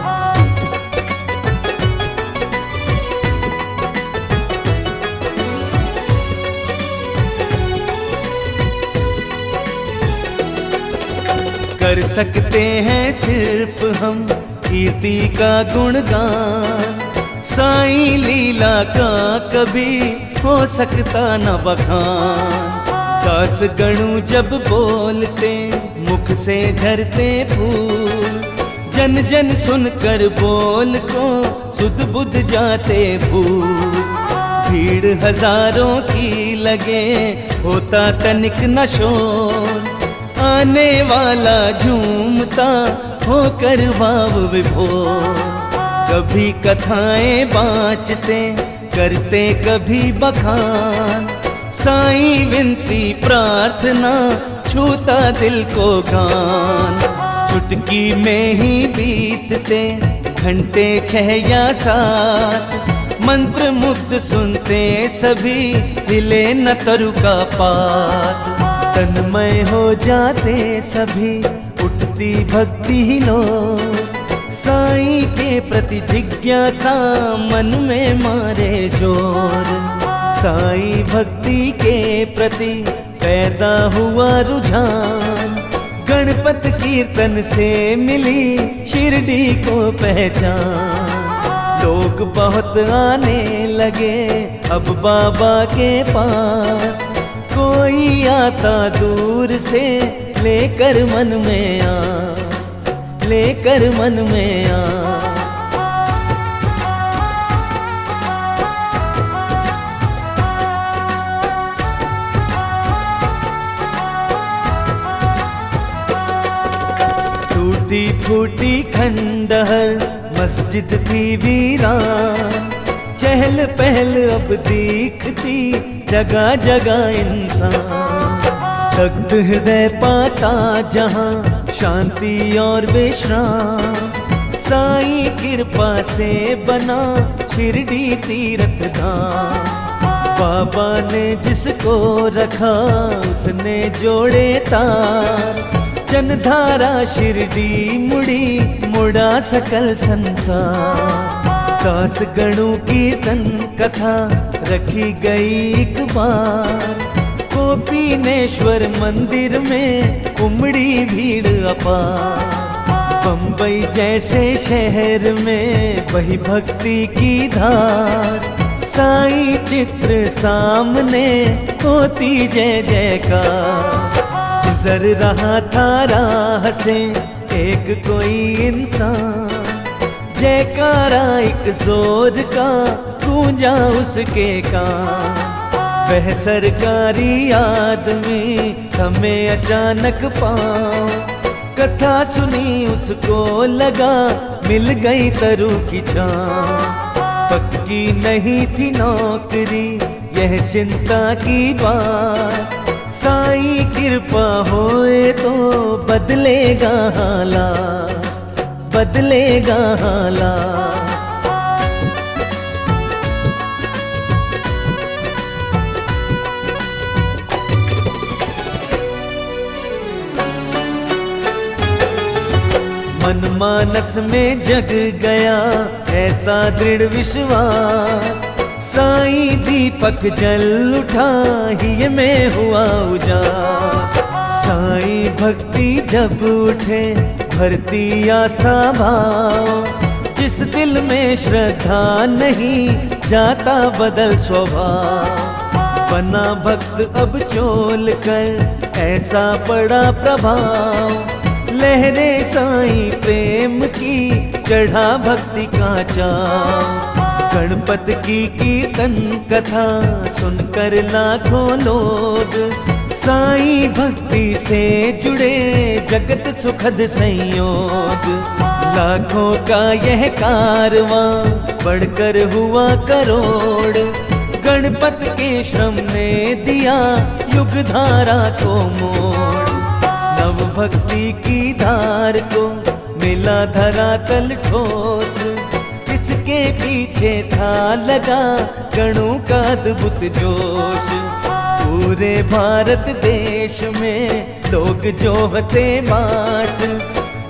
कर सकते हैं सिर्फ हम कीर्ति का गुणगान। साईं लीला का कभी हो सकता न बखान। दास गणु जब बोलते मुख से झरते फूल। जन जन सुनकर बोल को सुध बुध जाते भूल। भीड़ हजारों की लगे होता तनिक न शोर। आने वाला झूमता होकर भाव विभोर। कभी कथाएं बाँचते करते कभी बखान। साईं विनती प्रार्थना छूता दिल को गान। चुटकी में ही बीतते घंटे 6 या 7। मंत्र मुग्ध सुनते सभी हिले न तरु का पात। तन्मय हो जाते सभी उठती भक्ति लोग। साईं के प्रति जिज्ञासा मन में मारे जोर। साईं भक्ति के प्रति पैदा हुआ रुझान। गणपत कीर्तन से मिली शिरडी को पहचान। लोग बहुत आने लगे अब बाबा के पास। कोई आता दूर से लेकर मन में आस। लेकर मन में आस। टूटी फूटी खंडहर मस्जिद थी वीरान। चहल पहल अब दिखती जगह जगह इंसान। दग्ध हृदय पाता जहाँ शांति और विश्राम। साईं कृपा से बना शिरडी तीर्थ धाम। बाबा ने जिसको रखा उसने जोड़े तार। जनधारा शिरडी मुड़ी मुड़ा सकल संसार। दास गणु कीर्तन कथा रखी गई एक बार। गोपीनेश्वर मंदिर में उमड़ी भीड़ अपार। बम्बई जैसे शहर में वही भक्ति की धार। साईं चित्र सामने होती जय जयकार। गुजर रहा था राह से एक कोई इंसान, जयकारा एक जोर का गूंजा उसके कान। वह सरकारी आदमी हमें अचानक पाओ, कथा सुनी उसको लगा मिल गई तरु की छां। पक्की नहीं थी नौकरी यह चिंता की बात, साईं कृपा होए तो बदलेगा हालात, बदलेगा हालात। मन मानस में जग गया ऐसा दृढ़ विश्वास, साईं दीपक जल उठा ही में हुआ उजास। साईं भक्ति जब उठे भरती आस्था भाव, जिस दिल में श्रद्धा नहीं जाता बदल स्वभाव। बना भक्त अब चोल कर ऐसा पड़ा प्रभाव, लहरे साईं प्रेम की चढ़ा भक्ति का चाव। गणपत की कीर्तन कथा सुनकर लाखों लोग, साईं भक्ति से जुड़े जगत सुखद संयोग। लाखों का यह कारवां बढ़कर हुआ करोड़, गणपत के श्रम ने दिया युग धारा को मोड़। नव भक्ति की धार को मिला धरातल ठोस, इसके पीछे था लगा गणों का अद्भुत जोश। पूरे भारत देश में लोग जोहते बाट,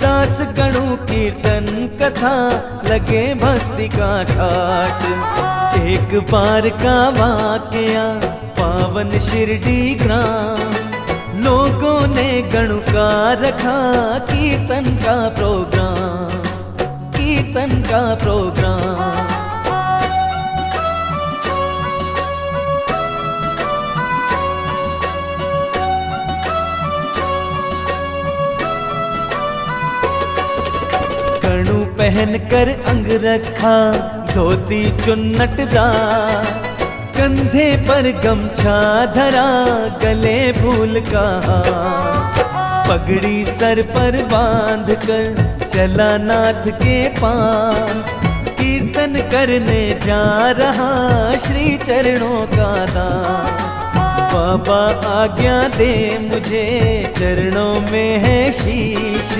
दास गणों कीर्तन कथा लगे भक्ति का ठाट। एक बार का वाकया पावन शिरडी ग्राम, लोगों ने गणों का रखा कीर्तन का प्रोग्राम, कीर्तन का प्रोग्राम। गणु पहन कर अंग रखा धोती चुन्नटदार, कंधे पर गमछा धरा गले फूल का हार। पगड़ी सर पर बांध कर चला नाथ के पास, कीर्तन करने जा रहा श्री चरणों का दास। बाबा आज्ञा दे मुझे चरणों में है शीश,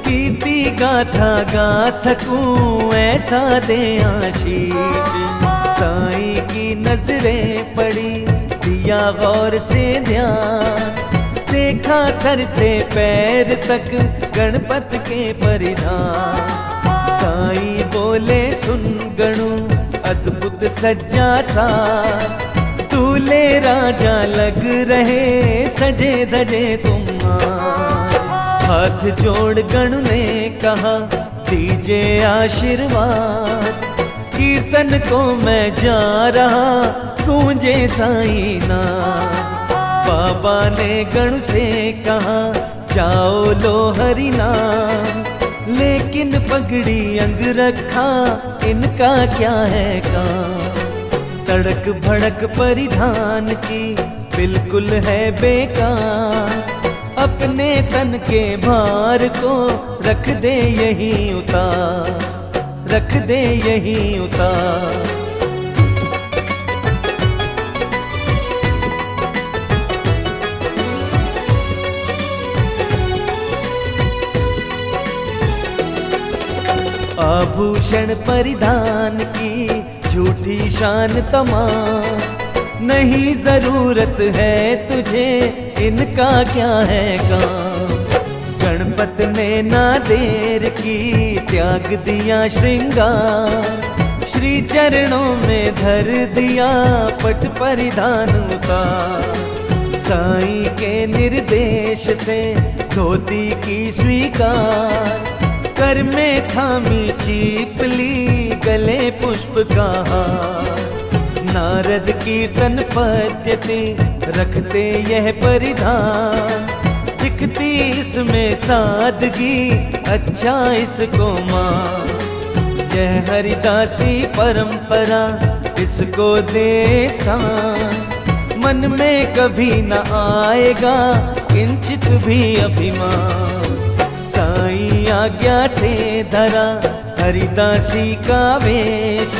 कीर्ति गाथा गा सकूं ऐसा दे आशीष। साईं की नजरें पड़ी दिया गौर से ध्यान, देखा सर से पैर तक गणपत के परिधान। साईं बोले सुन गणु अद्भुत सज्जा सा, दूल्हे राजा लग रहे सजे धजे तुम। हाथ जोड़ गणु ने कहा दीजिए आशीर्वाद, कीर्तन को मैं जा रहा गूंजे साईं नाम। बाबा ने गणु से कहा जाओ लो हरि नाम, लेकिन पगड़ी अंग रखा इनका क्या है काम। तड़क भड़क परिधान की बिल्कुल है बेकार, अपने तन के भार को रख दे यहीं उतार, रख दे यहीं उतार। आभूषण परिधान की झूठी शान तमाम, नहीं जरूरत है तुझे इनका क्या है काम। गणपत ने ना देर की त्याग दिया श्रृंगार, श्री चरणों में धर दिया पट परिधान उतार। साईं के निर्देश से धोती की स्वीकार, कर में थामी चीपली गले पुष्प का हार। नारद कीर्तन पद्धति रखते यह परिधान, दिखती इसमें सादगी, अच्छा इसको मान। यह हरिदासी परंपरा इसको दे स्थान। मन में कभी न आएगा किंचित भी अभिमान। साईं आज्ञा से धरा हरिदासी का वेश,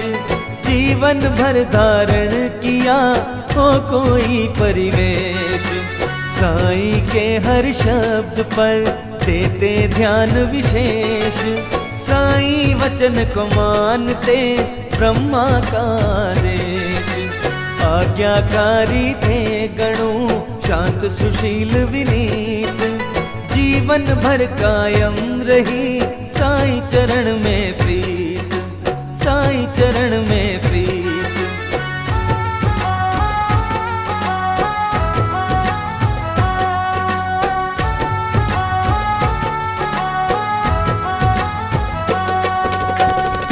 जीवन भर धारण किया हो कोई परिवेश। साईं के हर शब्द पर देते ध्यान विशेष, साईं वचन को मानते ब्रह्मा का आदेश। आज्ञाकारी थे गणों शांत सुशील विनीत, जीवन भर कायम रही साईं चरण में प्रीत, साईं चरण में प्रीत।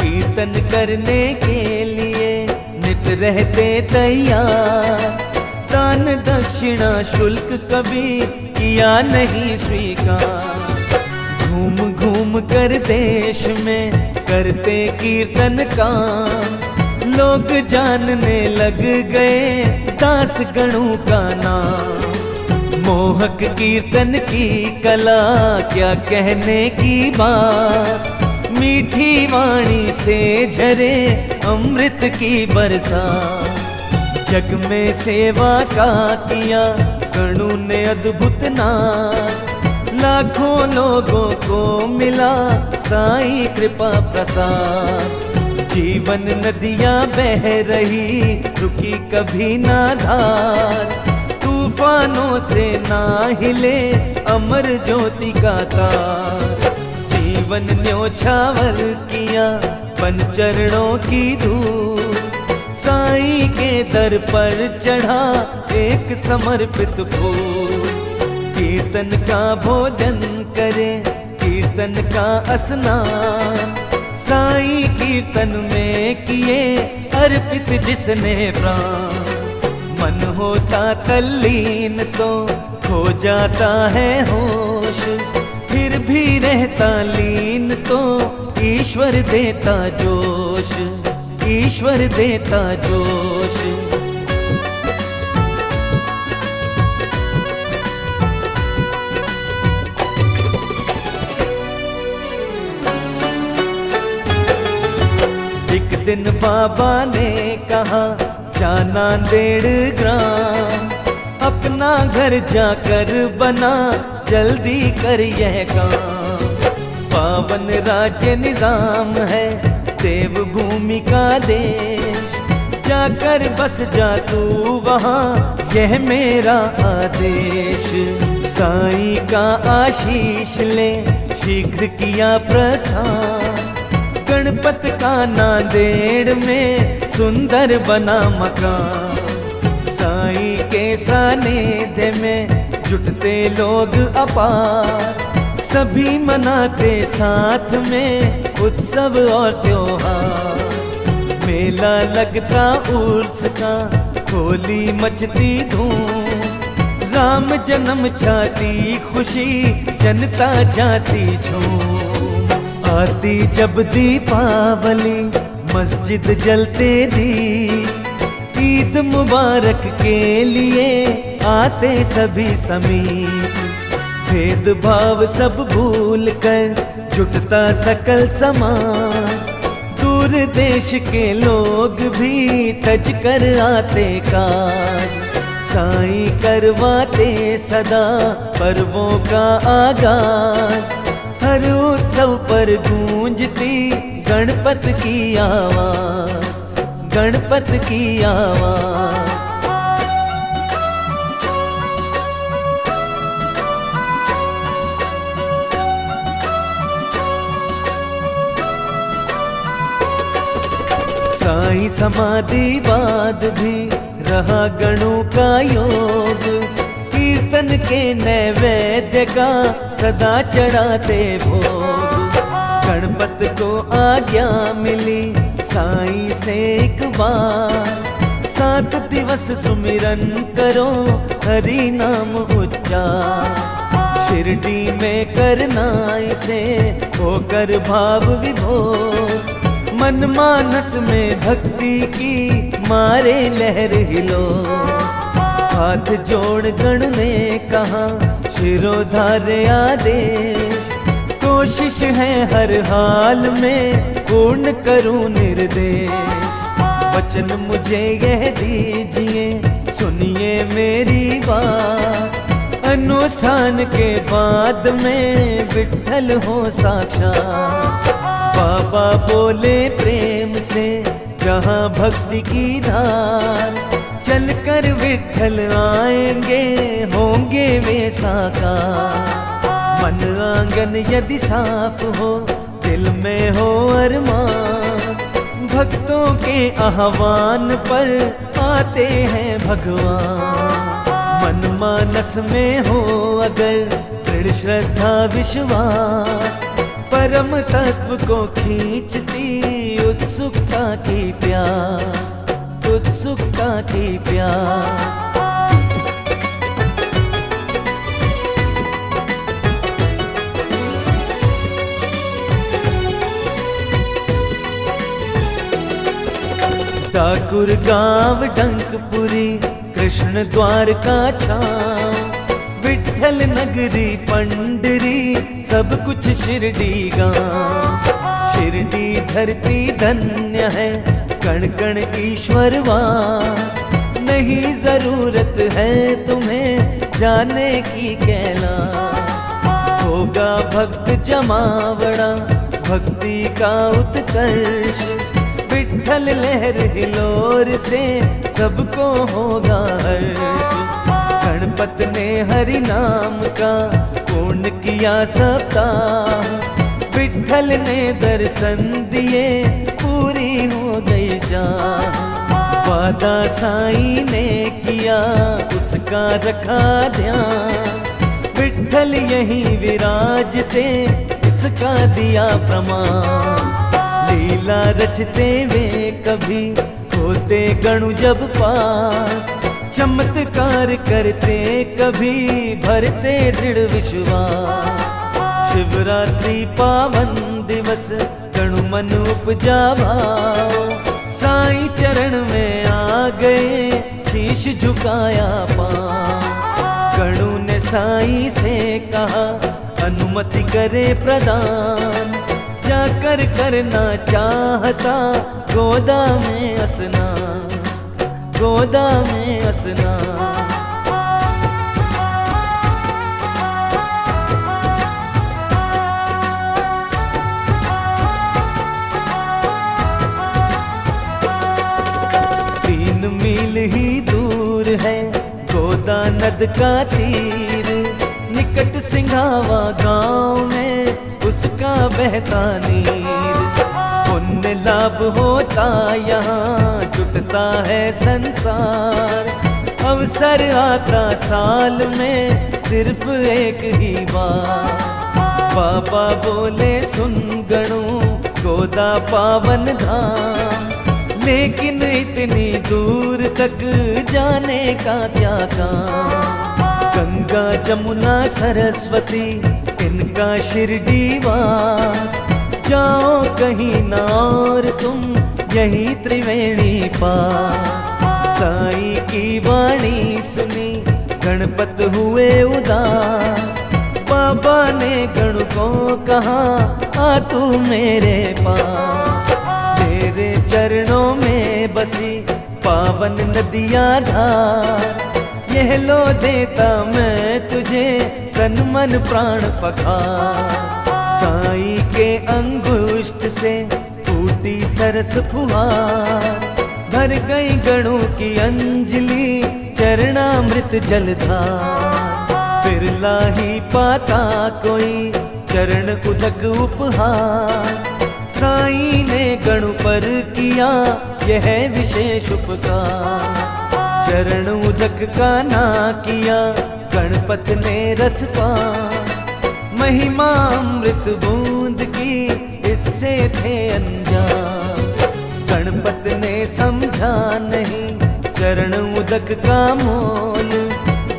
कीर्तन करने के लिए नित रहते तैयार, दान दक्षिणा शुल्क कभी किया नहीं स्वीकार। घूम घूम कर देश में करते कीर्तन का, लोग जानने लग गए दास गणों का नाम। मोहक कीर्तन की कला क्या कहने की बात, मीठी वाणी से झरे अमृत की बरसात। जग में सेवा का किया गणों ने अद्भुत नाम, लाखों लोगों को मिला साईं कृपा प्रसाद। जीवन नदियां बह रही रुकी कभी ना धार, तूफानों से ना हिले अमर ज्योति का तार। जीवन न्योछावर किया पंचरणों की धूल, साईं के दर पर चढ़ा एक समर्पित फूल। कीर्तन का भोजन करे कीर्तन का स्नान, साईं कीर्तन में किए अर्पित जिसने प्राण। मन होता तल्लीन तो खो जाता है होश, फिर भी रहता लीन तो ईश्वर देता जोश, ईश्वर देता जोश। एक दिन बाबा ने कहा जाना 1.5 ग्राम, अपना घर जाकर बना जल्दी कर यह काम। पावन राज्य निजाम है देवभूमि का देश, जाकर बस जा तू वहाँ यह मेरा आदेश। साईं का आशीष ले शीघ्र किया प्रस्थान, गणपत का नांदेड़ में सुंदर बना मकान। साईं के सानिध्य में जुटते लोग अपार, सभी मनाते साथ में उत्सव और त्योहार। मेला लगता उर्स का, होली मचती धूम, राम जन्म छाती खुशी जनता जाती झूम। आती जब दीपावली मस्जिद जलते दीप, ईद मुबारक के लिए आते सभी समीप। भेदभाव सब भूल कर जुटता सकल समाज, दूर देश के लोग भी तज कर आते काज। साईं करवाते सदा पर्वों का आगाज, हर उत्सव पर गूंजती गणपत की आवाज, गणपत की आवाज। साईं समाधि बाद भी रहा गणों का योग, कीर्तन के नैवेद्य का सदा चढ़ाते भोग। गणपत को आज्ञा मिली साईं से एक बार, 7 दिवस सुमिरन करो हरि नाम उच्चार। शिरडी में करना इसे होकर भाव विभोर, मन मानस में भक्ति की मारे लहर हिलो। हाथ जोड़ गण ने कहा शिरोधार्य आदेश, कोशिश है हर हाल में पूर्ण करूं निर्देश। वचन मुझे यह दीजिए सुनिए मेरी बात, अनुष्ठान के बाद में विट्ठल हो साक्षात। बाबा बोले प्रेम से जहाँ भक्ति की धार, चलकर विट्ठल आएंगे होंगे वे साकार। मन आंगन यदि साफ हो दिल में हो अरमान, भक्तों के आह्वान पर आते हैं भगवान। मन मानस में हो अगर दृढ़ श्रद्धा विश्वास, परम तत्व को खींचती उत्सुकता की प्यास, उत्सुकता की प्यास। ठाकुर गांव डंकपुरी कृष्ण द्वार का छाँव, विट्ठल नगरी पंडरी सब कुछ शिरडी गाँव। शिरडी धरती धन्य है कण कण ईश्वर वास, नहीं जरूरत है तुम्हें जाने की कैलाश। होगा भक्त जमावड़ा भक्ति का उत्कर्ष, विट्ठल लहर हिलोर से सबको होगा हर्ष। गणपत ने हरि नाम का पूर्ण किया सप्ताह, विट्ठल ने दर्शन दिए पूरी हो गई चाह। वादा साईं ने किया उसका रखा ध्यान, विट्ठल यहीं विराजते इसका दिया प्रमाण। लीला रचते वे कभी होते गणु जब पास, चमत्कार करते कभी भरते दृढ़ विश्वास। शिवरात्रि पावन दिवस गणु मन उपजा भाव, साईं चरण में आ गए शीश झुकाया पाँव। गणु ने साईं से कहा अनुमति करे प्रदान, जाकर करना चाहता गोदा में स्नान, गोदा में स्नान। मील ही दूर है गोदा नद का तीर, निकट सिंघावा गांव में उसका बहता नीर। पुण्य लाभ होता यहाँ जुटता है संसार, अवसर आता साल में सिर्फ एक ही बार। बाबा बोले सुन गणु गोदा पावन धाम, लेकिन इतनी दूर तक जाने का क्या काम। गंगा जमुना सरस्वती इनका शिरडी वास, जाओ कहीं ना और तुम यही त्रिवेणी पास। साईं की वाणी सुनी गणपत हुए उदास, बाबा ने गणु को कहा आ तू मेरे पास। तेरे चरणों में बसी पावन नदियाँ धार, यह लो देता मैं तुझे तन मन प्राण पखार। साईं के अंगुष्ठ से फूटी सरस फुहार, भर गई गणों की अंजलि चरणामृत जलधार। फिर लाही पाता कोई चरण उदक उपहार, साईं ने गणु पर किया यह विशेष उपकार। चरण उदक का ना किया गणपत ने रस पान, महिमा अमृत बूंद की इससे थे अनजान। गणपत ने समझा नहीं चरण उदक का मोल,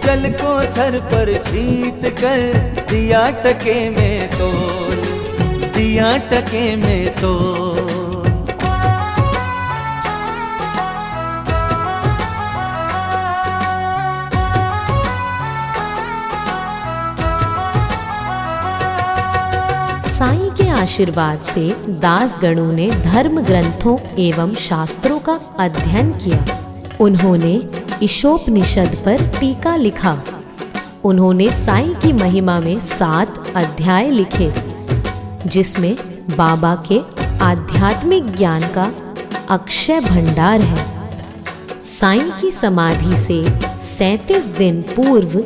जल को सर पर छीट कर दिया टके में तोल, दिया टके में तोल।
साईं के आशीर्वाद से दासगणों ने धर्म ग्रंथों एवं शास्त्रों का अध्ययन किया। उन्होंने ईशोपनिषद पर टीका लिखा। उन्होंने साईं की महिमा में 7 अध्याय लिखे, जिसमें बाबा के आध्यात्मिक ज्ञान का अक्षय भंडार है। साईं की समाधि से 37 दिन पूर्व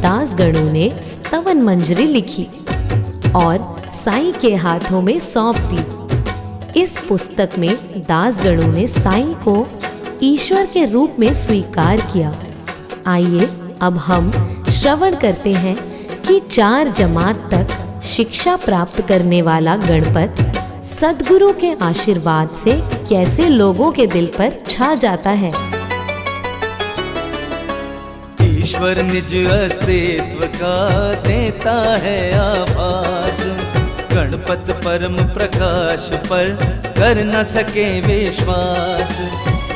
दासगणों ने स्तवन मंजरी लिखी और साईं के हाथों में सौंप दी। इस पुस्तक में दासगणों ने साईं को ईश्वर के रूप में स्वीकार किया। आइए अब हम श्रवण करते हैं कि 4 जमात तक शिक्षा प्राप्त करने वाला गणपत सद्गुरु के आशीर्वाद से कैसे लोगों के दिल पर छा जाता है।
ईश्वर निज अस्तित्व का देता है आभास, गणपत परम प्रकाश पर कर न सके विश्वास।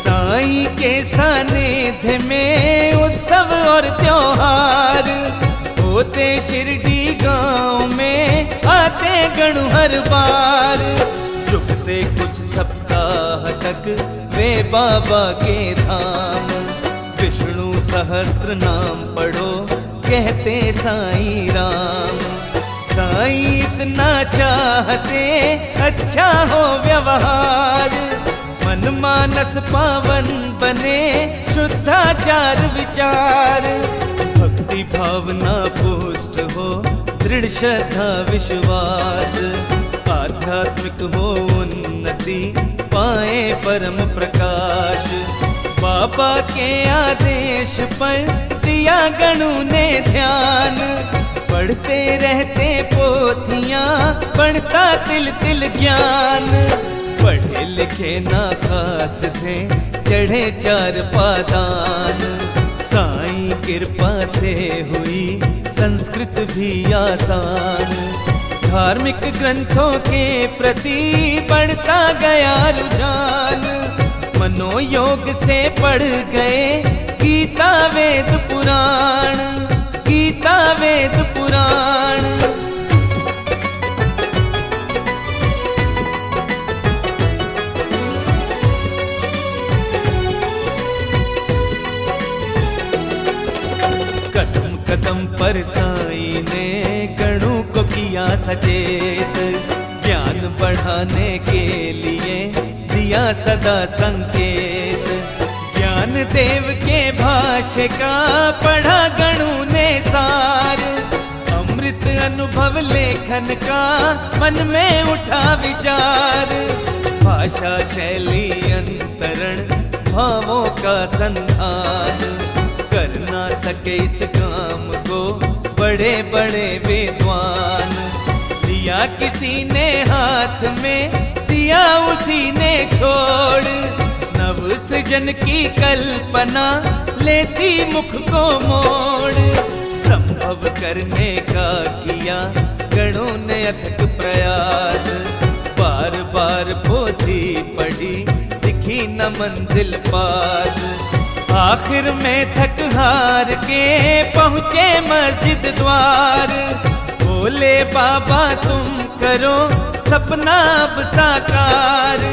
साईं के सानिध्य में उत्सव और त्योहार होते, शिरडी गांव में आते गणु हर बार। रुकते कुछ सप्ताह तक वे बाबा के धाम, विष्णु सहस्त्र नाम पढ़ो कहते साईं राम। साईं इतना चाहते अच्छा हो व्यवहार, मन मानस पावन बने शुद्धाचार विचार। भक्ति भावना पुष्ट हो दृढ़ श्रद्धा विश्वास, आध्यात्मिक हो उन्नति पाए परम प्रकाश। बाबा के आदेश पर दिया गणों ने ध्यान, पढ़ते रहते पोथियां बढ़ता तिल तिल ज्ञान। पढ़े लिखे ना खास थे चढ़े 4 पादान, साईं कृपा से हुई संस्कृत भी आसान। धार्मिक ग्रंथों के प्रति बढ़ता गया रुझान, मनोयोग से पढ़ गए गीता वेद पुराण, गीता वेद पुराण। कदम कदम पर साईं ने गणों को किया सचेत, ज्ञान बढ़ाने के लिए दिया सदा संकेत। ज्ञान देव के भाष्य का पढ़ा गणों ने सार, अमृत अनुभव लेखन का मन में उठा विचार। भाषा शैली अंतरण भावों का संधान, कर ना सके इस काम को बड़े बड़े विद्वान। दिया किसी ने हाथ में दिया उसी ने छोड़, नव सृजन की कल्पना लेती मुख को मोड़। संभव करने का किया गणों ने अथक प्रयास, बार बार पोथी पढ़ी दिखी न मंजिल पास। आखिर में थक हार के पहुँचे मस्जिद द्वार, बोले बाबा तुम करो सपना अब साकार।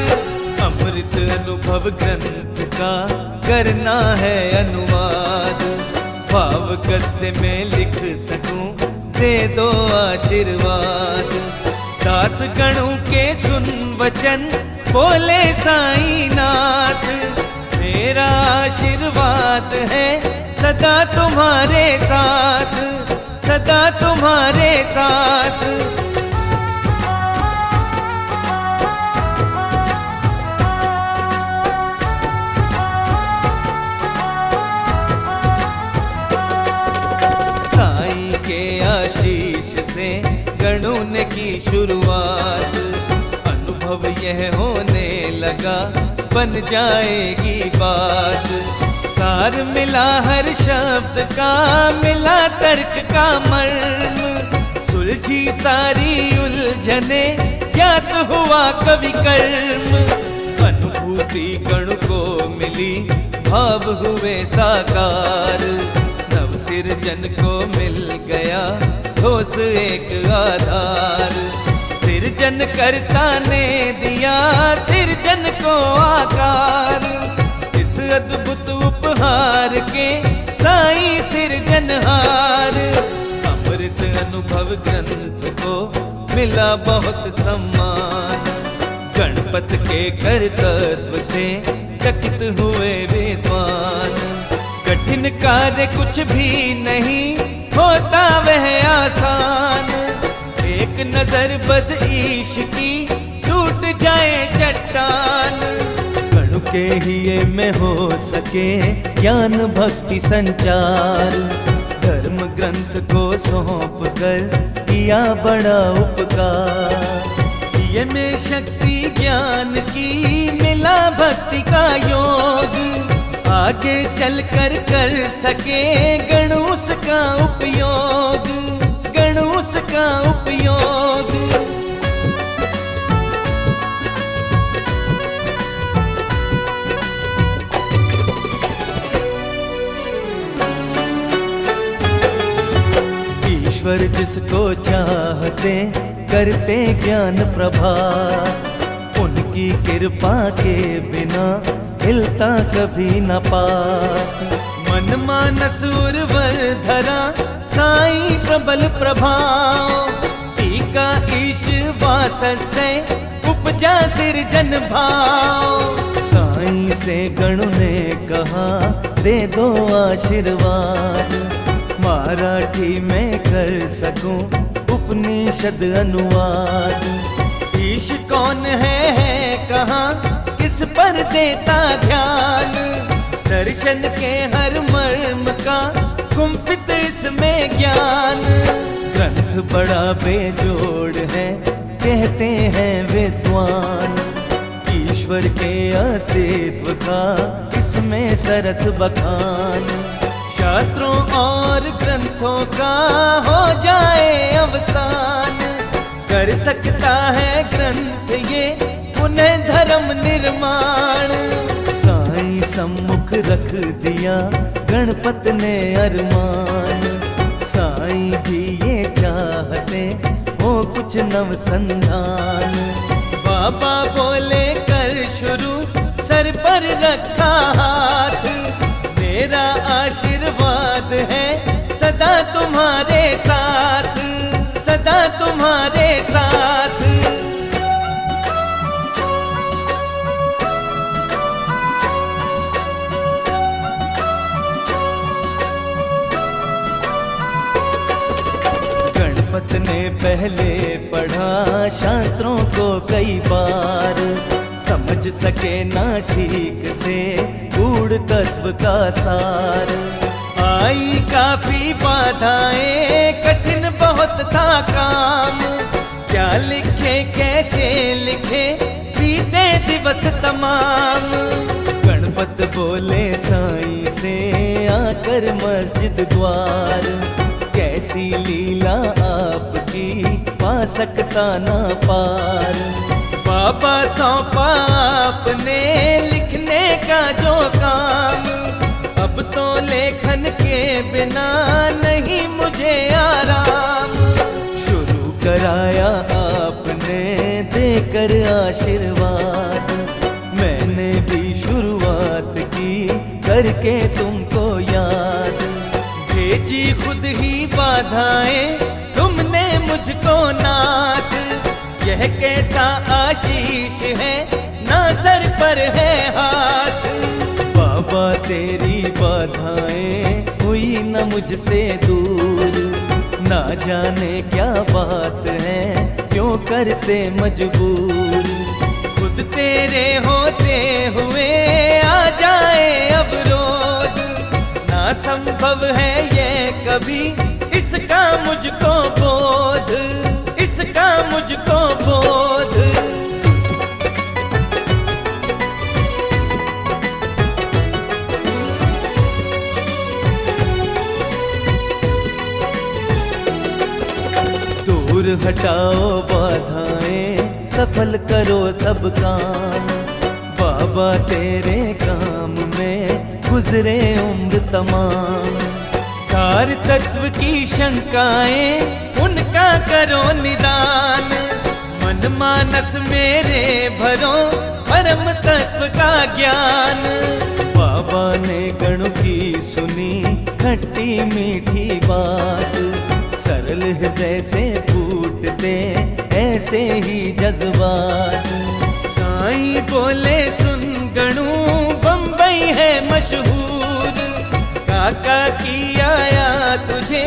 अमृत अनुभव ग्रंथ का करना है अनुवाद, भाव गद्य में लिख सकूं दे दो आशीर्वाद। दास गणों के सुन वचन बोले साईं नाथ, मेरा आशीर्वाद है सदा तुम्हारे साथ, सदा तुम्हारे साथ। साईं के आशीष से गणों ने की शुरुआत, अनुभव यह होने लगा बन जाएगी बात। सार मिला हर शब्द का, मिला तर्क का मर्म, सुलझी सारी उलझने, ज्ञात हुआ कवि कर्म। अनुभूति गण को मिली, भाव हुए साकार, नव सिरजन को मिल गया ठोस एक आधार। सिरजन कर्ता ने दिया सिरजन को आकार, इस अद्भुत उपहार के साईं सिरजनहार। अमृत अनुभव ग्रंथ को मिला बहुत सम्मान, गणपत के कर्तव्य से चकित हुए विद्वान। कठिन कार्य कुछ भी नहीं होता वह आसान, एक नजर बस ईश की टूट जाए चट्टान। कणु के हिये में हो सके ज्ञान भक्ति संचार, धर्म ग्रंथ को सौंप कर किया बड़ा उपकार। ये में शक्ति ज्ञान की मिला भक्ति का योग, आगे चलकर कर सके गणुस का उपयोग, गणुस का उपयोग। ईश्वर जिसको चाहते करते ज्ञान प्रभा, उनकी कृपा के बिना हिलता कभी न पाप। मन मानस उर्वर धरा साईं प्रबल प्रभाव, टीका ईश वास से उपजा सिरजन भाव। साईं से गणु ने कहा दे दो आशीर्वाद, मराठी में कर सकूं उपनिषद अनुवाद। ईश कौन है कहाँ किस पर देता ध्यान, दर्शन के हर मर्म का कुंफित इसमें ज्ञान। ग्रंथ बड़ा बेजोड़ है कहते हैं विद्वान, ईश्वर के अस्तित्व का इसमें सरस बखान। शास्त्रों और ग्रंथों का हो जाए अवसान, कर सकता है ग्रंथ ये पुनः धर्म निर्माण। साईं सम्मुख रख दिया गणपत ने अरमान, साईं भी ये चाहते हो कुछ नव संधान। बाबा बोले कर शुरू, सर पर रखा हाथ, मेरा आशीर्वाद है सदा तुम्हारे साथ, सदा तुम्हारे साथ। गणपत ने पहले पढ़ा शास्त्रों को कई बार, समझ सके ना ठीक से गूढ़ तत्व का सार। आई काफी बाधाएं, कठिन बहुत था काम, क्या लिखे कैसे लिखे बीते दिवस तमाम। गणपत बोले साईं से आकर मस्जिद द्वार, कैसी लीला आपकी पा सकता ना पार। बाबा सौंपा आपने लिखने का जो काम, अब तो लेखन के बिना नहीं मुझे आराम। शुरू कराया आपने देकर आशीर्वाद, मैंने भी शुरुआत की करके तुमको याद। भेजी खुद ही बाधाएं तुमने मुझको नाथ, यह कैसा आशीष है ना सर पर है हाथ। बाबा तेरी बाधाएं हुई न मुझसे दूर, ना जाने क्या बात है क्यों करते मजबूर। खुद तेरे होते हुए आ जाए अब रोग, ना संभव है ये कभी इसका मुझको बोध, इसका मुझको बोध। दूर हटाओ बाधाएं, सफल करो सब काम। बाबा तेरे काम में गुजरे उम्र तमाम। सार तत्व की शंकाएं उनका करो निदान। मन मानस मेरे भरो परम तत्व का ज्ञान। बाबा ने गणों की सुनी खट्टी मीठी बात। सरल हृदय से फूटते ऐसे ही जज्बात। साईं बोले सुन गणू बम्बई है मशहूर। काका की आया तुझे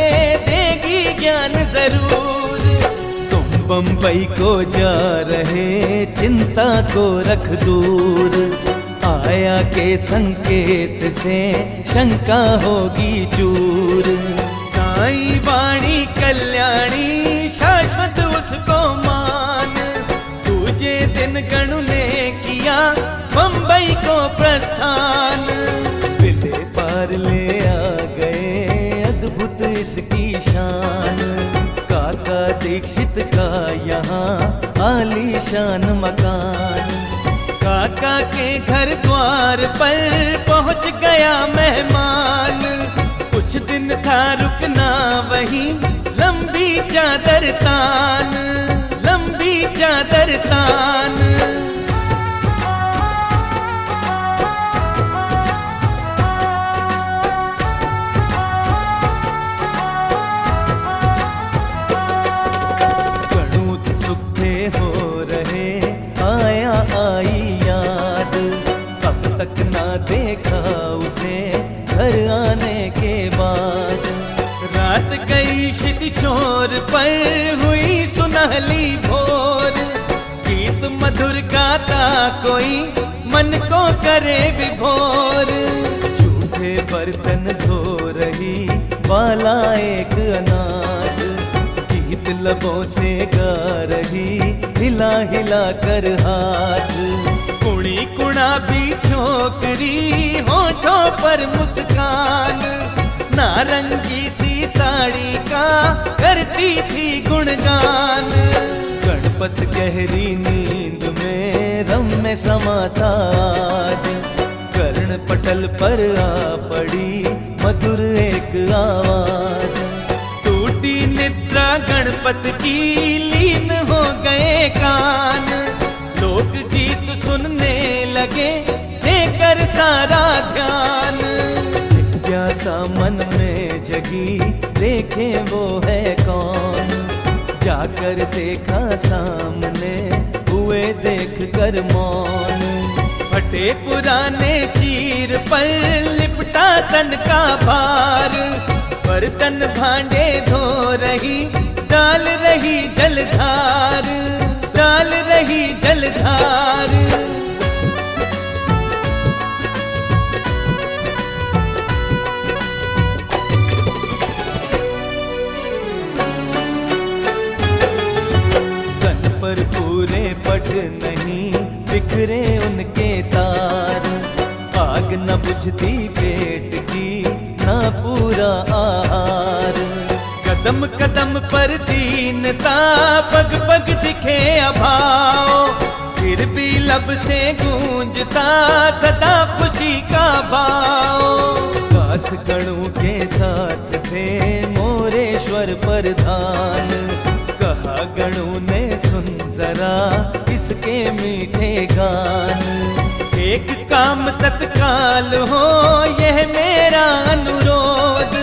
देगी ज्ञान जरूर। तुम बम्बई को जा रहे चिंता को रख दूर। आया के संकेत से शंका होगी चूर। साईं वाणी कल्याणी शाश्वत उसको मान। दूजे दिन गणु ने किया बम्बई को प्रस्थान। विले पार ले आ गए अद्भुत इसकी शान। काका दीक्षित का यहाँ आलीशान मकान। काका के घर द्वार पर पहुँच गया मेहमान। कुछ दिन था रुकना वहीं, लंबी चादर तान, लंबी चादर तान। देखा उसे घर आने के बाद। रात गई क्षितिचोर पर हुई सुनहली भोर। गीत मधुर गाता कोई मन को करे विभोर। झूठे बर्तन धो रही बाला एक अनाथ। गीत लबों से गा रही हिला हिला कर हाथ। कुड़ी कुड़ा भी छोकरी होठों पर मुस्कान। नारंगी सी साड़ी का करती थी गुणगान। गणपत गहरी नींद में रम में समा था आज। कर्ण पटल पर आ पड़ी मधुर एक आवाज। टूटी निद्रा गणपत की लीन हो गए कान। लोक गीत सुनने लगे देकर सारा ध्यान। जिज्ञासा मन में जगी देखे वो है कौन। जाकर देखा सामने हुए देख कर मौन। फटे पुराने चीर पर लिपटा तन का भार। बर्तन भांडे धो रही डाल रही जलधार, डाल रही जलधार। तन पर पूरे पट नहीं बिखरे उनके तार। आग न बुझती पेट की ना पूरा आहार। कदम कदम पर दीनता पग पग दिखे अभाव। फिर भी लब से गूंजता सदा खुशी का भाव। काश गणों के साथ थे मोरेश्वर प्रधान। कहा गणों ने सुन जरा इसके मीठे गान। एक काम तत्काल हो यह मेरा अनुरोध।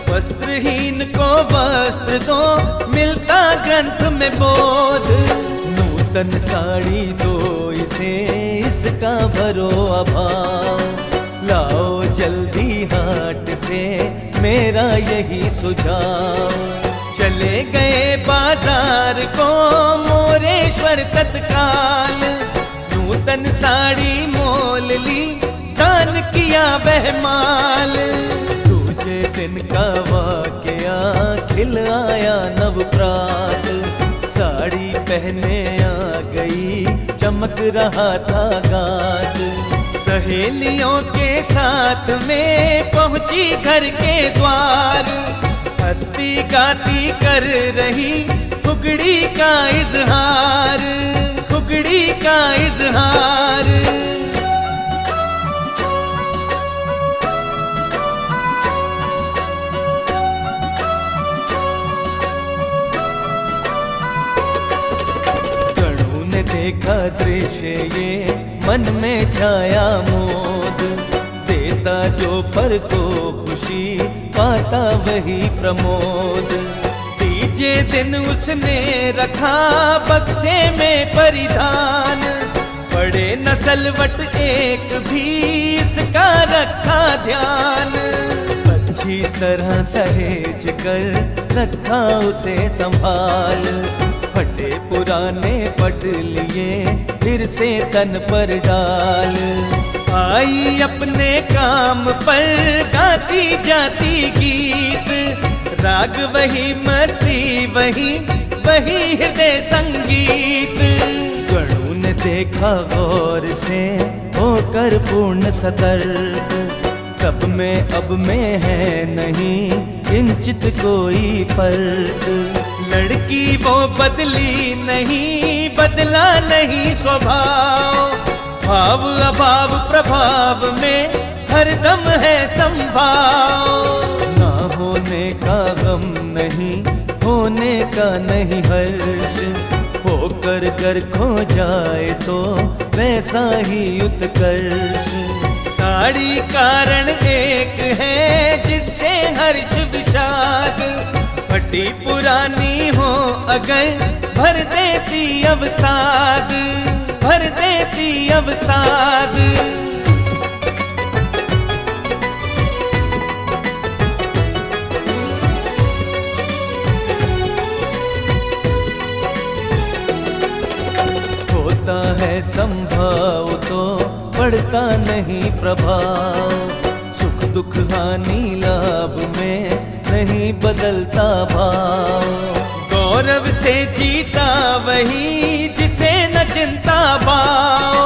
वस्त्रहीन को वस्त्र दो मिलता ग्रंथ में बोध। नूतन साड़ी दो इसे इसका भरो अभाव। लाओ जल्दी हाट से मेरा यही सुझाव। चले गए बाजार को मोरेश्वर तत्काल। नूतन साड़ी मोल ली दान किया बहमाल। दूजे दिन का वाकया खिल आया नवप्रात। साड़ी पहने आ गई चमक रहा था गात। सहेलियों के साथ में पहुंची घर के द्वार। हंसती गाती कर रही खुगड़ी का इजहार, खुगड़ी का इजहार। गणों ने देखा दृश्य ये, मन में छाया मोद, देता जो पर को खुशी पाता वही प्रमोद। तीजे दिन उसने रखा बक्से में परिधान, पड़े न सलवट एक भी इसका रखा ध्यान। अच्छी तरह सहेज कर रखा उसे संभाल, फटे पुराने पट लिए फिर से तन पर डाल। आई अपने काम पर गाती जाती गीत, राग वही मस्ती वही वही हृदय संगीत। गणों ने देखा गौर से होकर पूर्ण सतर्क, कब में अब में है नहीं किंचित कोई फर्क। लड़की वो बदली नहीं, बदला नहीं स्वभाव, भाव अभाव प्रभाव में हरदम है संभाव। ना होने का गम नहीं, होने का नहीं हर्ष, होकर कर खो जाए तो वैसा ही उत्कर्ष। साड़ी कारण एक है जिससे हर्ष विषाद, फटी पुरानी हो अगर भर देती अवसाद, भर देती अवसाद। होता है संभाव तो पड़ता नहीं प्रभाव, सुख दुख हानि लाभ में नहीं बदलता भाव। गौरव से जीता वही जिसे न चिंता भाव,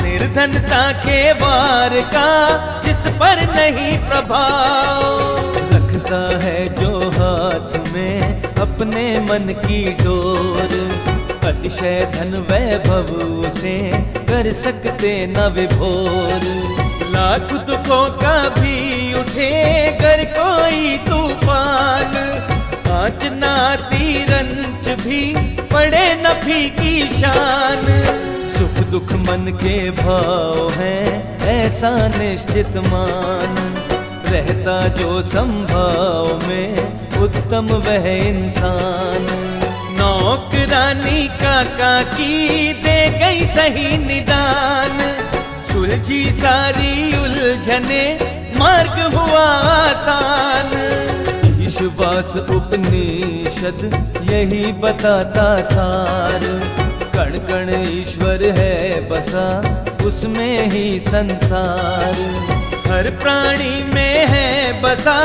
निर्धनता के वार का जिस पर नहीं प्रभाव। रखता है जो हाथ में अपने मन की डोर, अतिशय धन वैभव से कर सकते न विभोर। लाख दुखों का भी उठे गर कोई तूफान, आँच ना आती रंच भी पड़े न फीकी शान। सुख दुख मन के भाव हैं ऐसा निश्चित मान, रहता जो संभाव में उत्तम वह इंसान। नौकरानी काका की दे गई सही निदान, सुलझी सारी उलझने मार्ग हुआ आसान। ईशवास उपनिषद यही बताता सार, कण कण ईश्वर है बसा उसमें ही संसार। हर प्राणी में है बसा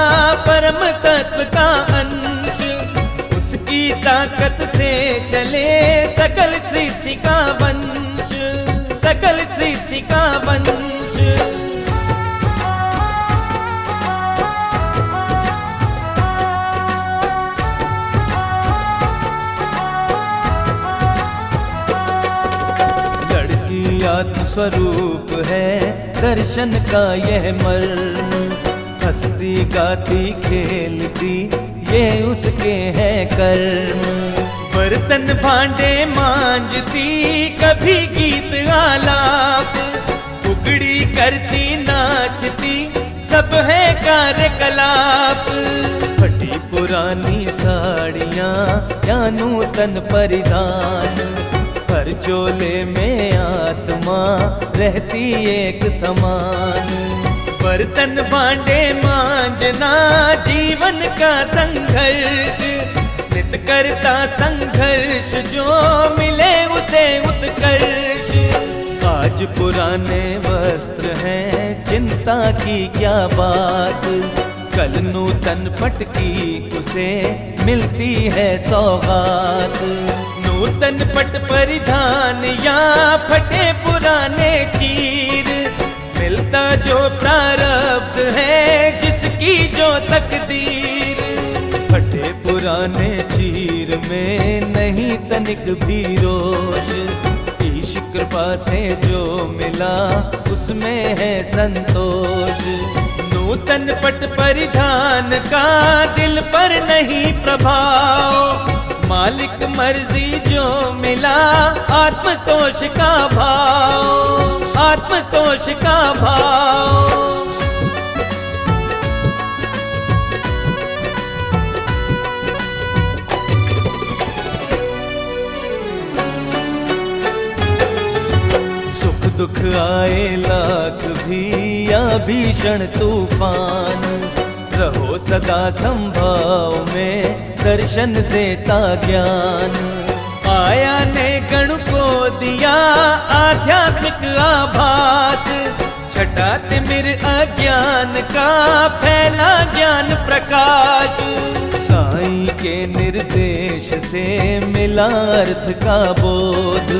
परम तत्व का अंश, उसकी ताकत से चले सकल सृष्टि का वंश, सकल सृष्टि का वंश। लड़की आत्म स्वरूप है दर्शन का यह मर्म, हंसती गाती खेलती ये उसके है कर्म। बर्तन भांडे मांजती कभी गीत आलाप, उगड़ी करती नाचती सब है कार्यकलाप। फटी पुरानी साड़ियाँ या नूतन परिधान, हर चोले में आत्मा रहती एक समान। बर्तन भांडे मांजना जीवन का संघर्ष, नित करता संघर्ष जो मिले उसे उत्कर्ष। आज पुराने वस्त्र हैं चिंता की क्या बात, कल नूतन पटकी उसे मिलती है सौगात। नूतन पट परिधान या फटे पुराने चीर, मिलता जो प्रारब्ध है जिसकी जो तकदीर। फटे पुराने चीर में नहीं तनिक भी रोष, ईश कृपा से जो मिला उसमें है संतोष। नूतन पट परिधान का दिल पर नहीं प्रभाव, मालिक मर्जी जो मिला आत्मतोष का भाव, आत्मतोष का भाव। सुख दुख आए लाख भी या भीषण तूफान, रहो सदा संभाव में दर्शन देता ज्ञान। आया ने गण को दिया आध्यात्मिक आभास, छटा तिमिर अज्ञान का फैला ज्ञान प्रकाश। साईं के निर्देश से मिला अर्थ का बोध,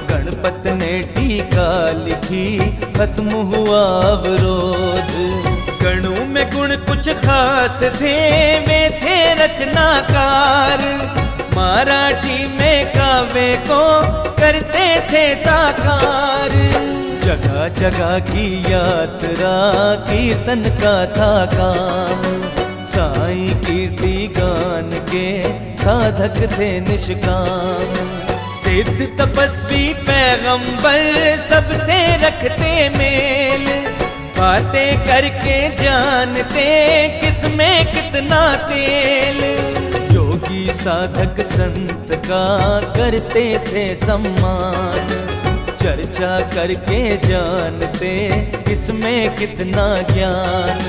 गणपत ने टीका लिखी खत्म हुआ अवरोध। गणों में गुण कुछ खास थे वे थे रचनाकार, मराठी में काव्य को करते थे साकार। जगह जगह की यात्रा कीर्तन का था काम, साईं कीर्ति गान के साधक थे निष्काम। सिद्ध तपस्वी पैगंबर सबसे रखते मेल, बातें करके जानते किसमें कितना तेल। योगी साधक संत का करते थे सम्मान, चर्चा करके जानते किसमें कितना ज्ञान।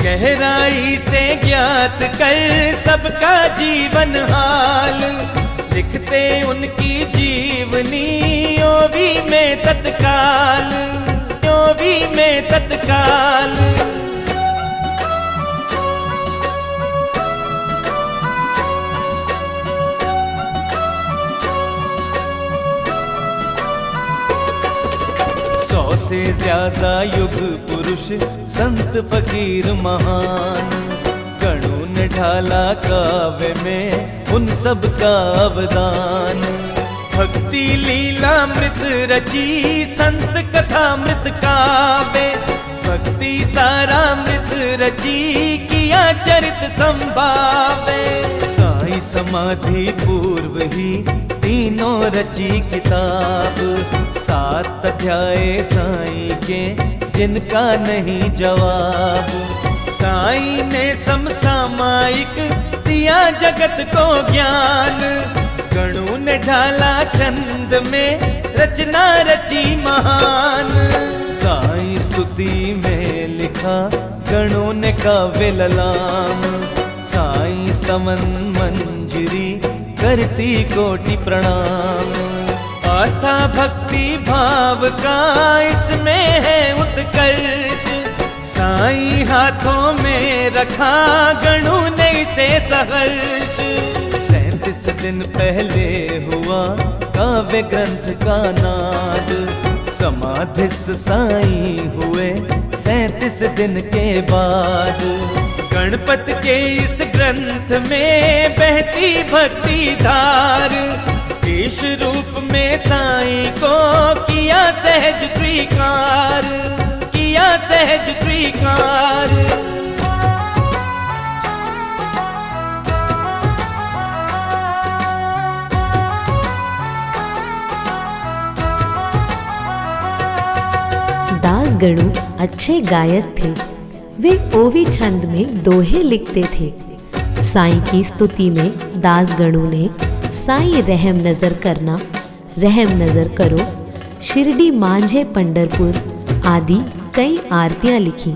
गहराई से ज्ञात कर सबका जीवन हाल, लिखते उनकी जीवनी ओवी में तत्काल, ओवी में तत्काल। से ज्यादा युग पुरुष संत फकीर महान, गणों ने ढाला काव्य में उन सब का अवदान। भक्ति लीला मृत रची संत कथा मृत काव्य, भक्ति सारा मृत रची किया चरित संभावे। साईं समाधि पूर्व ही तीनों रची किताब, 7 अध्याय साईं के जिनका नहीं जवाब। साईं ने समसामायिक दिया जगत को ज्ञान, गणों ने ढाला छंद में रचना रची महान। साईं स्तुति में लिखा गणों ने काव्य ललाम, साईं स्तवन मंजरी करती कोटि प्रणाम। आस्था भक्ति भाव का इसमें है उत्कर्ष, साईं हाथों में रखा गणों ने इसे सहर्ष। 37 दिन पहले हुआ काव्य ग्रंथ का नाद, समाधिस्थ साईं हुए 37 दिन के बाद। गणपत के इस ग्रंथ में बहती भक्ति धार, ईश रूप में साईं को किया सहज स्वीकार, किया सहज स्वीकार।
दास गणु अच्छे गायक थे, वे ओवी छंद में दोहे लिखते थे। साईं की स्तुति में दास गणु ने साईं रहम नजर करना, रहम नजर करो, शिरडी मांझे पंढरपुर आदि कई आरतियां लिखी।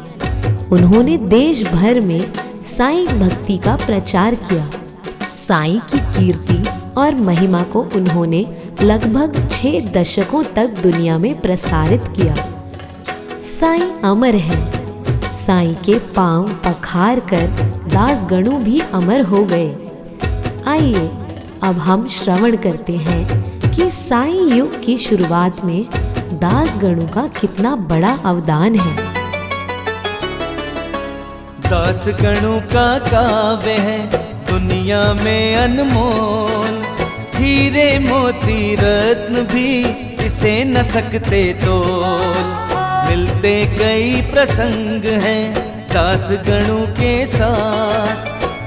उन्होंने देश भर में साईं भक्ति का प्रचार किया। साईं की कीर्ति और महिमा को उन्होंने लगभग 6 दशकों तक दुनिया में प्रसारित किया। साईं अमर है, साईं के पांव पखार कर दास गणु भी अमर हो गए। आइए अब हम श्रवण करते हैं कि साईं युग की शुरुआत में दास गणु का कितना बड़ा अवदान है।
दास गणु का काव्य है दुनिया में अनमोल, हीरे मोती रत्न भी इसे न सकते तोल। मिलते कई प्रसंग हैं दास गणों के साथ,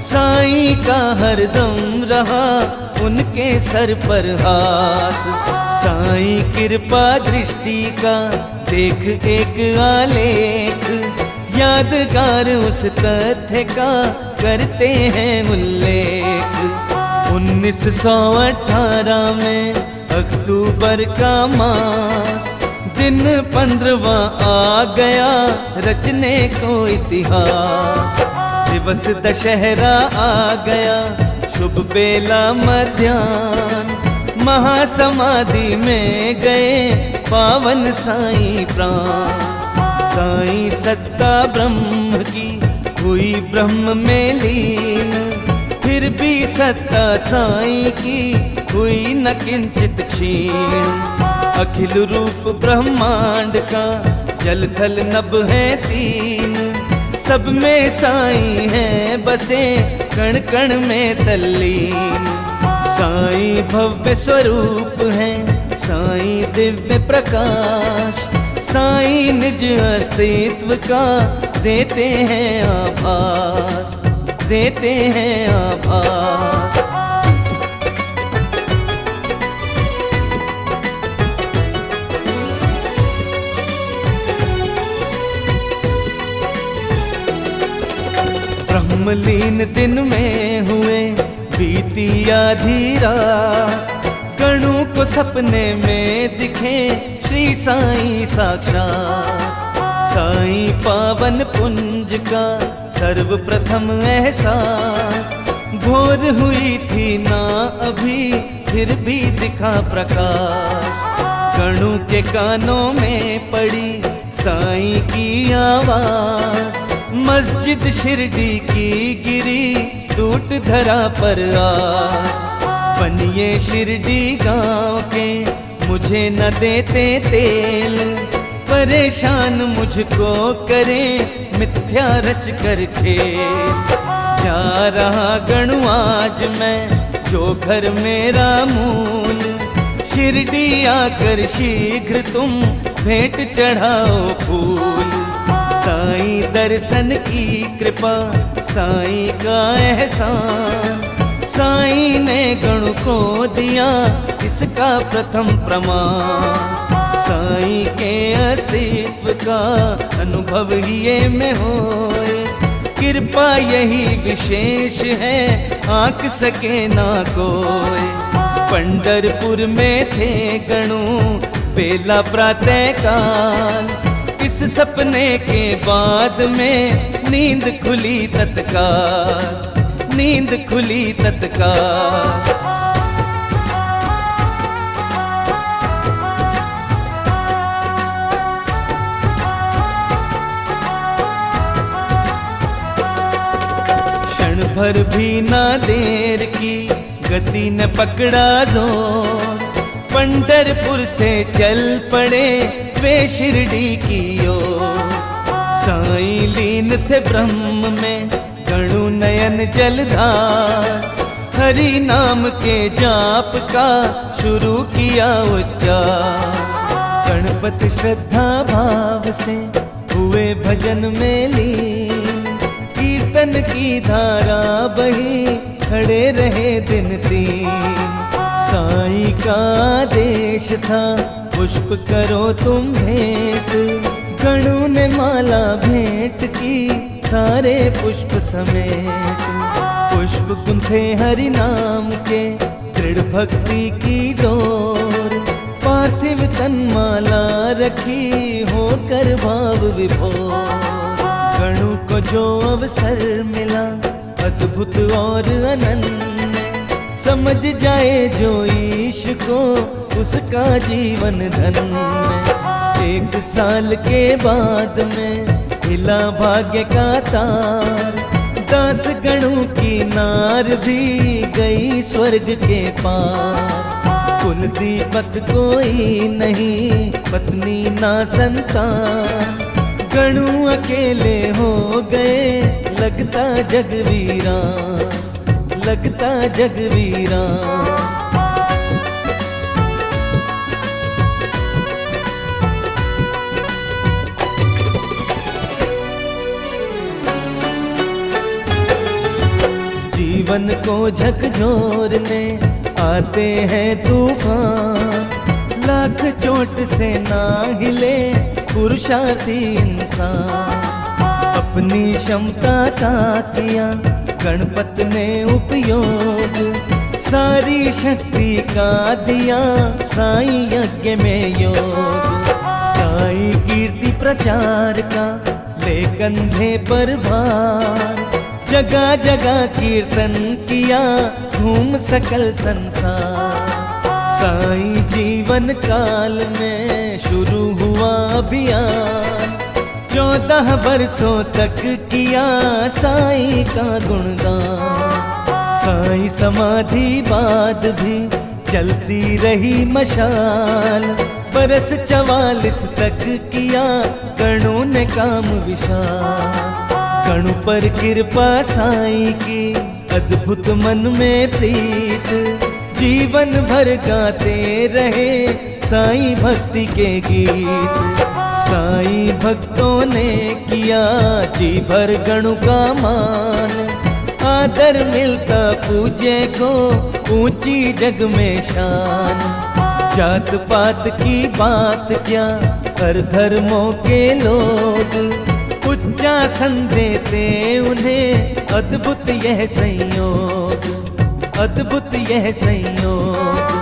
साईं का हरदम रहा उनके सर पर हाथ। साईं कृपा दृष्टि का देख एक आलेख, यादगार उस तथ्य का करते हैं उल्लेख। 1918 में अक्टूबर का मास, दिन 15वां आ गया रचने को इतिहास। दिवस दशहरा आ गया शुभ बेला मध्याह्न, महासमाधि में गए पावन साईं प्राण। साईं सत्ता ब्रह्म की हुई ब्रह्म में लीन, फिर भी सत्ता साईं की हुई न किंचित क्षीण। अखिल रूप ब्रह्मांड का जल थल नभ है तीन, सब में साईं है बसे कण कण में तल्लीन। साईं भव्य स्वरूप है, साईं दिव्य प्रकाश, साईं निज अस्तित्व का देते हैं आभास, देते हैं आभास। ब्रह्मलीन दिन में हुए बीती आधी रात, गणों को सपने में दिखे श्री साईं साक्षात। साईं पावन पुंज का सर्वप्रथम एहसास, भोर हुई थी ना अभी फिर भी दिखा प्रकाश। गणों के कानों में पड़ी साईं की आवाज, मस्जिद शिरडी की गिरी टूट धरा पर आज। बनिए शिरडी गांव के मुझे न देते तेल, परेशान मुझको करे मिथ्या रच कर खेल। जा रहा गणु आज मैं जो घर मेरा मूल, शिरडी आकर शीघ्र तुम भेंट चढ़ाओ फूल। साईं दर्शन की कृपा, साईं का एहसान, साईं ने गणु को दिया इसका प्रथम प्रमाण। साईं के अस्तित्व का अनुभव ये में होए, कृपा यही विशेष है आंक सके ना कोई। पंढरपुर में थे गणु बेला प्रातः काल, इस सपने के बाद में नींद खुली तत्काल, नींद खुली तत्काल। क्षण भर भी ना देर की गति न पकड़ा जोर, पंढरपुर से चल पड़े वे शिरडी की ओर। साईं लीन थे ब्रह्म में गणु नयन जलधार, हरि नाम के जाप का शुरू किया उच्चार। गणपति श्रद्धा भाव से हुए भजन में लीन, कीर्तन की धारा बही खड़े रहे दिन तीन। साईं का आदेश था पुष्प करो तुम भेंट, गणु ने माला भेंट की सारे पुष्प समेत। पुष्प गुंथे हरि नाम के दृढ़ भक्ति की डोर, पार्थिव तन माला रखी होकर भाव विभोर। गणु को जो अवसर मिला अद्भुत और अनन्य, समझ जाए जो ईश को उसका जीवन धन्य। 1 साल के बाद में हिला भाग्य का तार, दास गणों की नार भी गई स्वर्ग के पार। कुल दीपक कोई नहीं, पत्नी ना संतान, गणु अकेले हो गए लगता जग वीरान, लगता जग वीरान। जीवन को झकझोरने आते हैं तूफान, लाख चोट से ना हिले पुरुषार्थी इंसान। अपनी क्षमता का किया गणपत ने उपयोग, सारी शक्ति का दिया साईं यज्ञ में योग। साईं कीर्ति प्रचार का ले कंधे पर भार, जगह जगह कीर्तन किया घूम सकल संसार। साईं जीवन काल में शुरू हुआ अभियान, 14 बरसों तक किया साईं का गुणगान। साईं समाधि बाद भी जलती रही मशाल, बरस 44 तक किया गणों ने काम विशाल। गणों पर कृपा साईं की अद्भुत मन में प्रीत, जीवन भर गाते रहे साईं भक्ति के गीत। साईं भक्तों ने किया जी भर गणों का मान, आदर मिलता पूजे को ऊंची जग में शान। जात पात की बात क्या हर धर्मों के लोग, उच्चासन देते उन्हें अद्भुत यह संयोग, अद्भुत यह संयोग।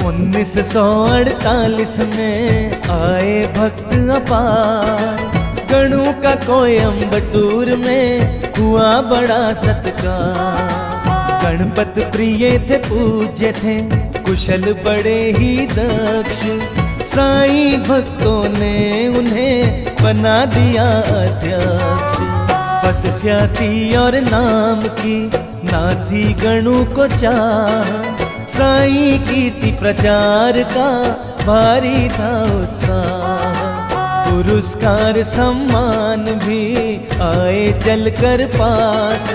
उन्नीस 1948 में आए भक्त अपार, गणों का कोयम्बटूर में हुआ बड़ा सत्कार। गणपत प्रिय थे पूज्य थे कुशल बड़े ही दक्ष, साईं भक्तों ने उन्हें बना दिया अध्यक्ष। पद ख्याति और नाम की ना थी गणों को चाह, साईं कीर्ति प्रचार का भारी था उत्साह। पुरस्कार सम्मान भी आए चलकर पास,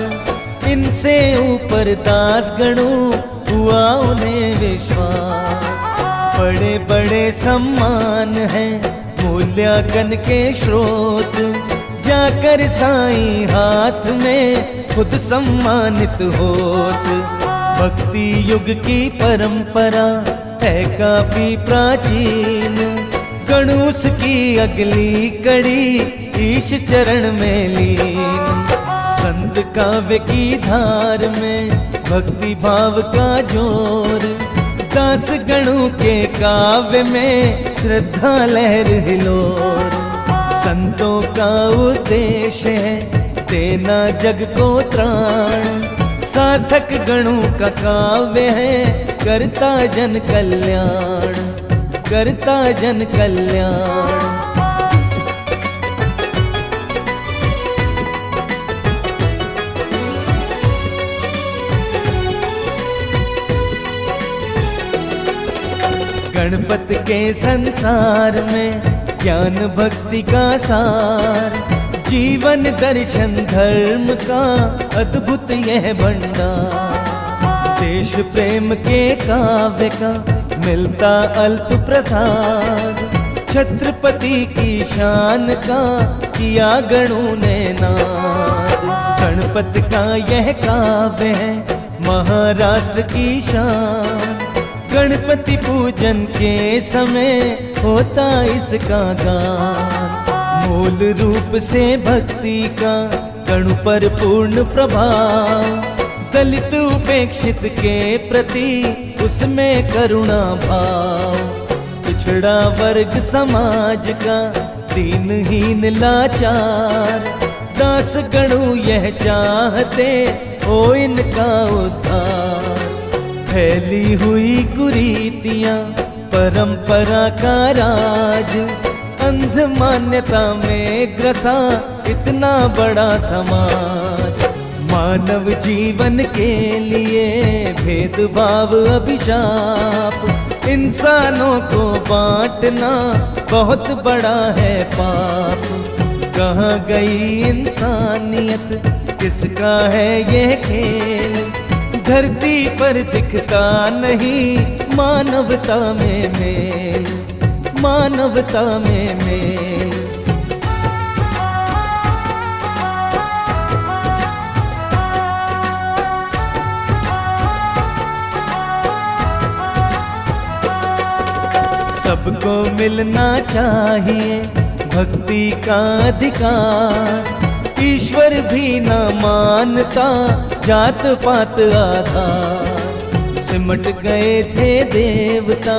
इनसे ऊपर दास गणों हुआ उन्हें विश्वास। बड़े बड़े सम्मान हैं मूल्यांकन के स्रोत, जाकर साईं हाथ में खुद सम्मानित होत। भक्ति युग की परंपरा है काफी प्राचीन, गणूस की अगली कड़ी ईश चरण में लीन। संत काव्य की धार में भक्ति भाव का जोर, दास गणों के काव्य में श्रद्धा लहर हिलोर। संतों का उद्देश्य है देना जग को त्राण, सार्थक गणों का काव्य है करता जन कल्याण, करता जन कल्याण। गणपत के संसार में ज्ञान भक्ति का सार, जीवन दर्शन धर्म का अद्भुत यह भंडार। देश प्रेम के काव्य का मिलता अल्प प्रसाद, छत्रपति की शान का किया गणों ने नाद। गणपत का यह काव्य है महाराष्ट्र की शान, गणपति पूजन के समय होता इसका गान। मूल रूप से भक्ति का गणों पर पूर्ण प्रभाव, दलित उपेक्षित के प्रति उसमें करुणा भाव। पिछड़ा वर्ग समाज का दीनहीन लाचार, दास गणों यह चाहते हो इनका उद्धार। फैली हुई कुरीतियां परंपरा का राज, अंध मान्यता में ग्रसा इतना बड़ा समाज। मानव जीवन के लिए भेदभाव अभिशाप, इंसानों को बांटना बहुत बड़ा है पाप। कहाँ गई इंसानियत, किसका है ये खेल? धरती पर दिखता नहीं मानवता में मेल, मानवता में मेल। सबको मिलना चाहिए भक्ति का अधिकार। ईश्वर भी न मानता जात पात आधार। सिमट गए थे देवता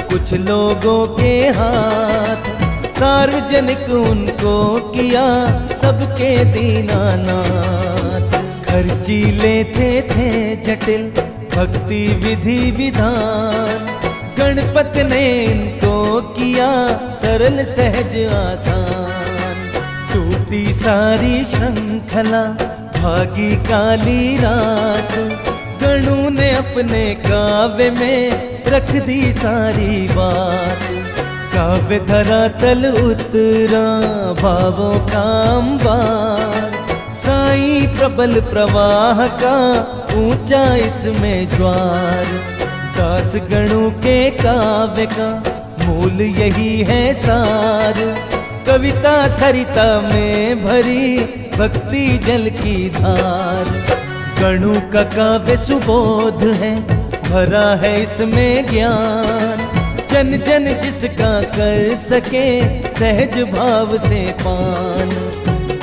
कुछ लोगों के हाथ, सार्वजनिक उनको किया सबके दीनानाथ। खर्चीले थे जटिल भक्ति विधि विधान, गणपत ने इनको किया सरल सहज आसान। टूटी सारी श्रृंखला भागी काली रात, गणों ने अपने काव्य में रख दी सारी बात। काव्य धरातल उतरा भावों का अंबार, साईं प्रबल प्रवाह का ऊंचा इसमें ज्वार। दास गणों के काव्य का मूल यही है सार, कविता सरिता में भरी भक्ति जल की धार। गणों का काव्य सुबोध है, भरा है इसमें ज्ञान। जन जन जिसका कर सके सहज भाव से पान।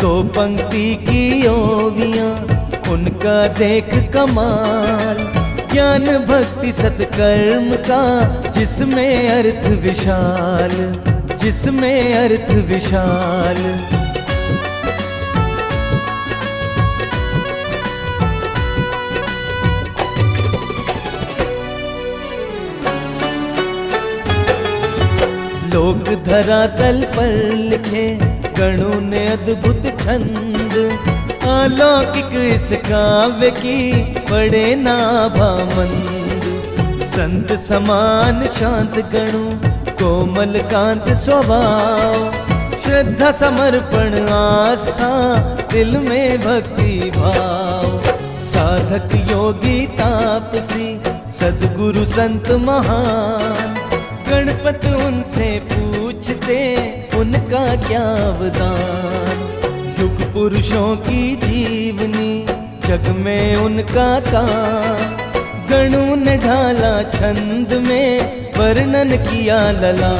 दो पंक्ति की ओवियां उनका देख कमाल, ज्ञान भक्ति सत्कर्म का जिसमें अर्थ विशाल, जिसमें अर्थ विशाल। लोक धरातल पर लिखे गणों ने अद्भुत छंद, अलौकिक इस काव्य की पड़े नाभामंद। संत समान शांत गणों कोमल कांत स्वभाव, श्रद्धा समर्पण आस्था दिल में भक्ति भाव। साधक योगी तापसी सद्गुरु संत महान, गणपत उनसे पूछते उनका क्या वरदान। युग पुरुषों की जीवनी जग में उनका काम, गणों ने ढाला छंद में वर्णन किया लला।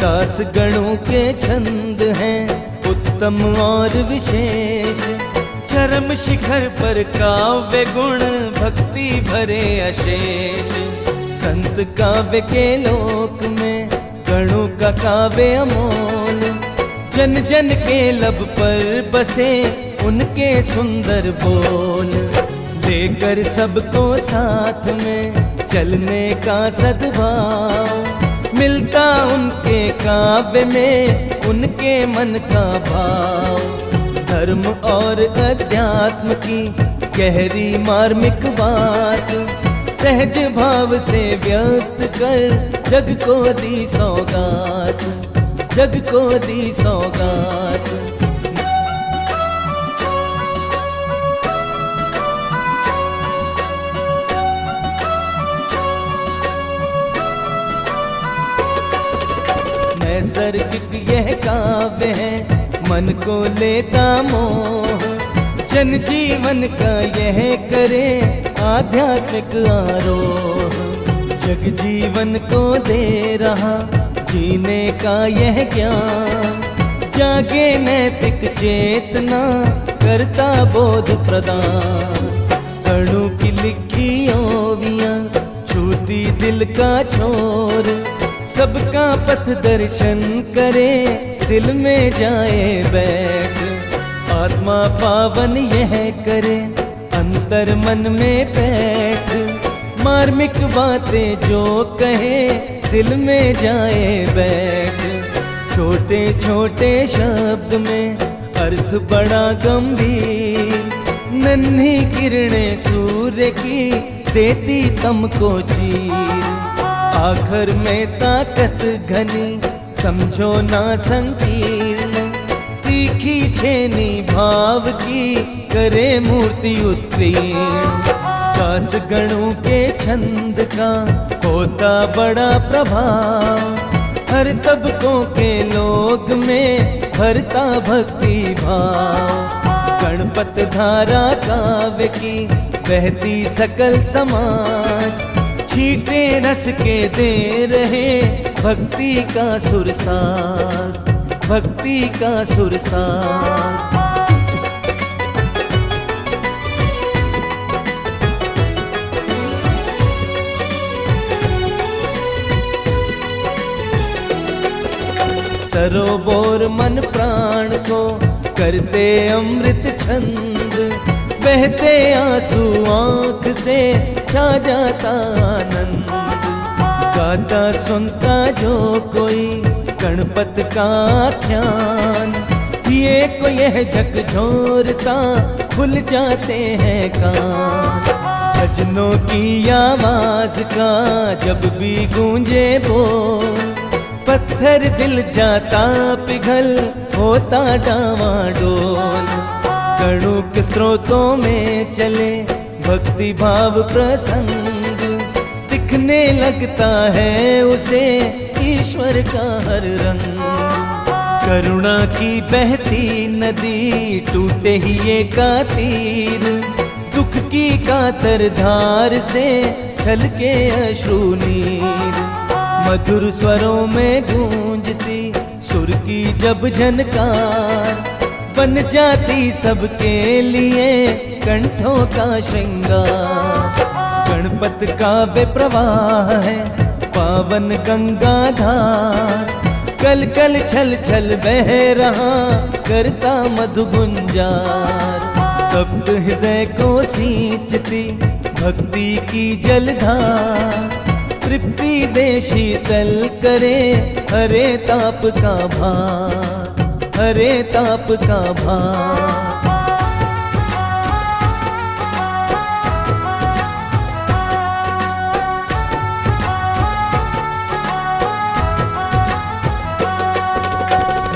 दास गणों के छंद हैं उत्तम और विशेष, चरम शिखर पर काव्य गुण भक्ति भरे अशेष। संत काव्य के लोक में गणों का काव्य अमोल, जन जन के लब पर बसे उनके सुंदर बोल। लेकर सबको साथ में चलने का सद्भाव, मिलता उनके काव्य में उनके मन का भाव। धर्म और अध्यात्म की गहरी मार्मिक बात, सहज भाव से व्यक्त कर जग को दी सौगात, जग को दी सौगात। नैसर्गिक यह काव्य है मन को लेता मोह, जन जीवन का यह करे आध्यात्मिक आरोह। जग जीवन को दे रहा जीने का यह ज्ञान, जागे नैतिक चेतना करता बोध प्रदान। गणों की लिखी ओवियां छूती दिल का छोर, सबका पथ दर्शन करे दिल में जाए बैठ। आत्मा पावन यह करे अंतर मन में बैठ, मार्मिक बातें जो कहे दिल में जाए बैठ। छोटे छोटे शब्द में अर्थ बड़ा गंभीर, नन्ही किरणें सूर्य की देती तम को चीर। आखिर में ताकत घनी समझो ना संकीर्ण, तीखी छेनी भाव की करे मूर्ति उत्कीर्ण। दास गणों के छंद का होता बड़ा प्रभाव, हर तबकों के लोग में भरता भक्ति भाव। गणपत धारा काव्य की बहती सकल समाज, छींटे रस के दे रहे भक्ति का सुरसाज, भक्ति का सुरसाज। सरोबोर मन प्राण को करते अमृत छंद, बहते आंसू आँख से छा जाता आनंद। गाता सुनता जो कोई गणपत का आख्यान, ये को यह झकझोरता खुल जाते हैं कान। भजनों की आवाज का जब भी गूंजे बोल, पत्थर दिल जाता पिघल होता डावाडोल। गणों के स्रोतों में चले भक्ति भाव प्रसंग, दिखने लगता है उसे ईश्वर का हर रंग। करुणा की बहती नदी टूटे ही ये का तीर, दुख की कातर धार से छलके अश्रु नीर। मधुर स्वरों में गूंजती सुर की जब झनकार, बन जाती सबके लिए कंठों का श्रृंगार। गणपत का वे प्रवाह है पावन गंगा धार, कल कल छल छल बह रहा करता मधु गुंजार। तप्त हृदय को सींचती भक्ति की जलधार, तृप्ति दे शीतल करे हरे ताप का भार, हरे ताप का भार।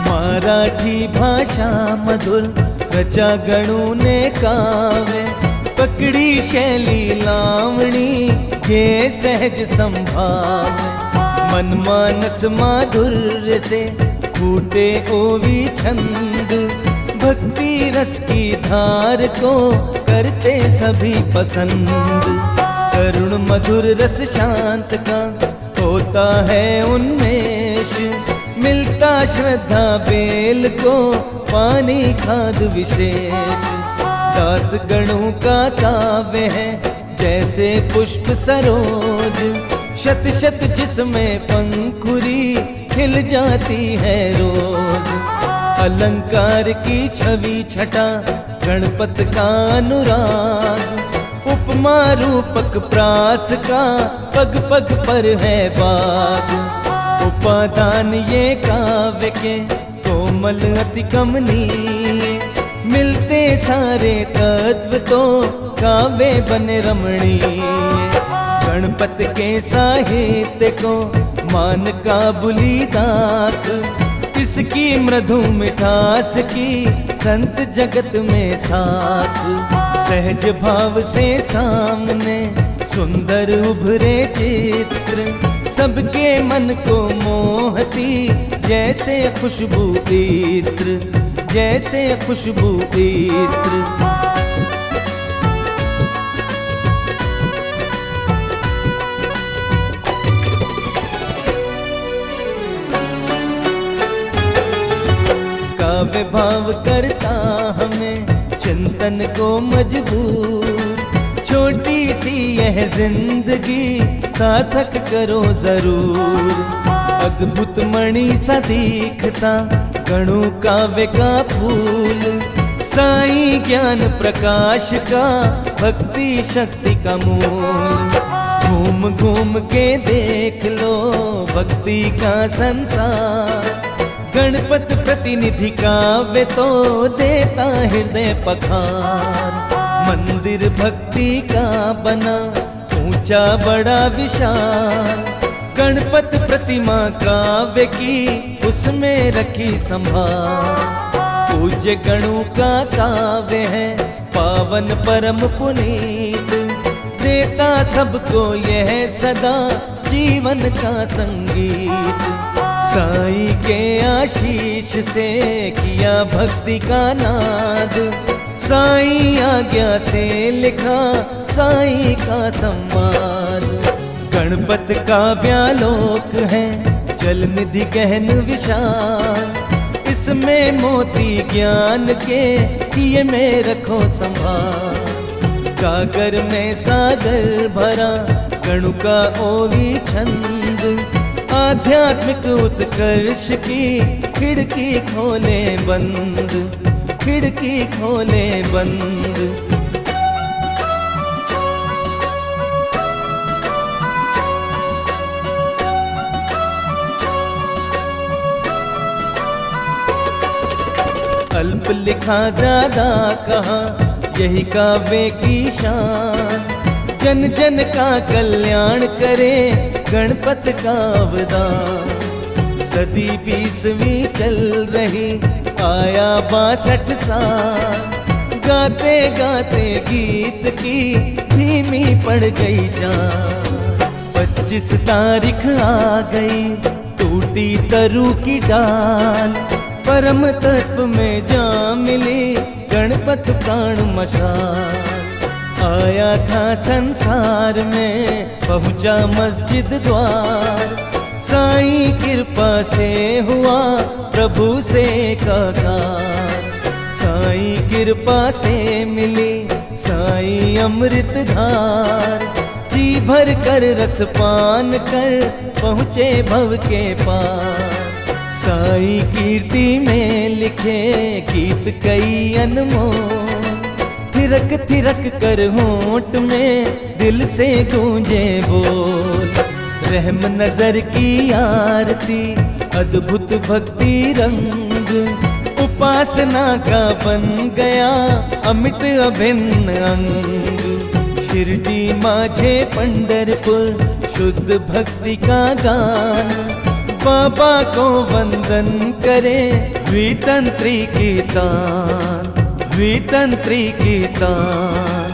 मराठी भाषा मधुर रचा गणों ने काव्य, पकड़ी शैली लावणी ये सहज संभाव। मन मानस माधुर्य से फूटे ओवी छंद, भक्ति रस की धार को करते सभी पसंद। करुण मधुर रस शांत का होता है उन्मेष, मिलता श्रद्धा बेल को पानी खाद विशेष। दास गणों का काव्य है जैसे पुष्प सरोज, शत शत जिसमें पंखुरी खिल जाती है रोज। अलंकार की छवि छटा गणपत का अनुराग, उपमा रूपक प्रास का पग पग पर है बाग। उपादान ये काव्य के कोमल अति कमनीय, मिलते सारे तत्व तो काव्य बने रमणीय। गणपत के साहित्य को मान का बुलीदाक, इसकी मृदु मिठास की संत जगत में साथ। सहज भाव से सामने सुंदर उभरे चित्र, सबके मन को मोहती जैसे खुशबू इत्र, जैसे खुशबू इत्र। काव्य भाव करता हमें चिंतन को मजबूर, छोटी सी यह जिंदगी सार्थक करो जरूर। अद्भुत मणि सा दिखता गणों काव्य का फूल, साईं ज्ञान प्रकाश का भक्ति शक्ति का मूल। घूम घूम के देख लो भक्ति का संसार, गणपत प्रतिनिधि काव्य तो देता हृदय पखार। मंदिर भक्ति का बना ऊंचा बड़ा विशाल, गणपत प्रतिमा काव्य की उसमें रखी संभाल। पूज्य गणों का काव्य है पावन परम पुनीत, देता सबको यह सदा जीवन का संगीत। साईं के आशीष से किया भक्ति का नाद, साईं आज्ञा से लिखा साईं का संवाद। गणपत का व्यालोक है जल निधि गहन विशाल, इसमें मोती ज्ञान के किए में रखो संभाल। गागर में सागर भरा गणु का ओवी छंद, आध्यात्मिक उत्कर्ष की खिड़की खोले बंद, खिड़की खोले बंद। अल्प लिखा ज्यादा कहा यही काव्य की शान, जन जन का कल्याण करे गणपत का अवदान। सदी 20वीं चल रही आया 62 साल, गाते गाते गीत की धीमी पड़ गई जान। 25 तारीख आ गई टूटी तरु की डाल, परम तत्व में जा मिली गणपत प्राण मशाल। आया था संसार में पहुंचा मस्जिद द्वार, साईं कृपा से हुआ प्रभु से एकाकार। साईं कृपा से मिली साईं अमृत धार, जी भर कर रस पान कर पहुँचे भव के पार। साईं कीर्ति में लिखे गीत कई अनमोल, थिरक थिरक कर होंठ में दिल से गूंजे बोल। रहम नजर की आरती अद्भुत भक्ति रंग, उपासना का बन गया अमिट अभिन्न अंग। शिरडी माझे पंढरपुर शुद्ध भक्ति का गान, बाबा को वंदन करे द्वितंत्री की तान, द्वितंत्री की तान।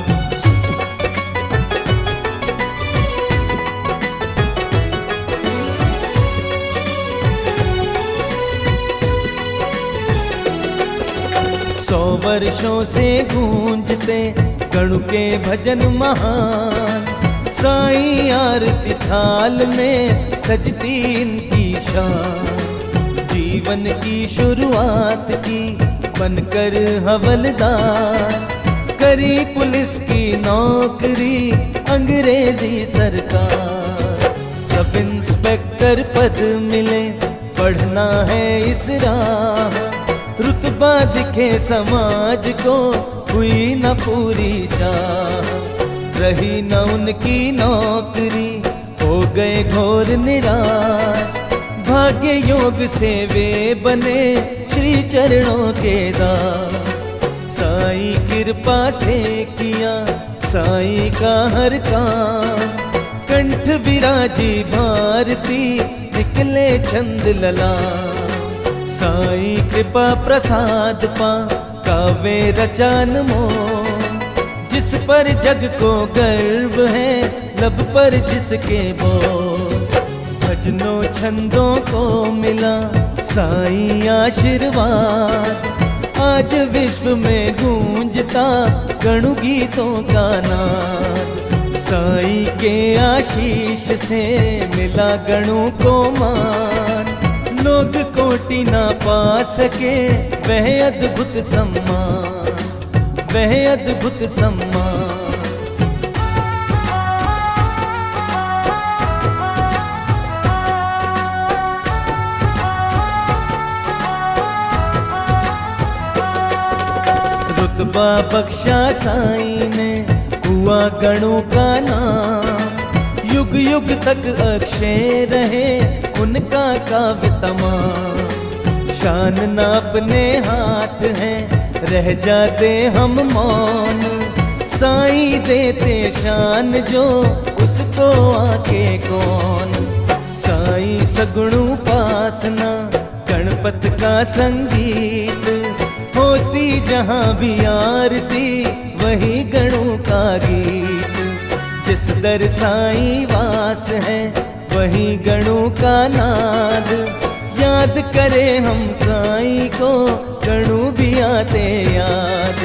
सौ वर्षों से गूंजते गणु के भजन महान, साईं आरती थाल में सजती इनकी शान। जीवन की शुरुआत की बनकर हवलदार, करी पुलिस की नौकरी अंग्रेजी सरकार। सब इंस्पेक्टर पद मिले पढ़ना है इस राह, रुतबा दिखे समाज को हुई न पूरी चाह। रही न उनकी नौकरी हो गए घोर निराश, भाग्य योग से वे बने श्री चरणों के दास। साईं कृपा से किया साईं का हर काम, कंठ विराजी भारती निकले छंद लला। साईं कृपा प्रसाद पा काव्य रचन मोह, जिस पर जग को गर्व है लब पर जिसके बोल। भजनों छंदों को मिला साईं आशीर्वाद, आज विश्व में गूंजता गणु गीतों का नाद। साईं के आशीष से मिला गणों को मान, लोग कोटि ना पा सके वह अद्भुत सम्मान, वह अद्भुत सम्मान। रुतबा बख्शा साईं ने हुआ गणों का नाम, युग युग तक अक्षय रहे उनका काव्य तमाम। शान न अपने हाथ है रह जाते हम मौन, साईं देते शान जो उसको आके कौन। साईं सगुण उपासना गणपत का संगीत, होती जहाँ भी आरती वही गणों का गीत। जिस दर साईं वास है वही गणों का नाद, याद करे हम साईं को गणों भी आते याद।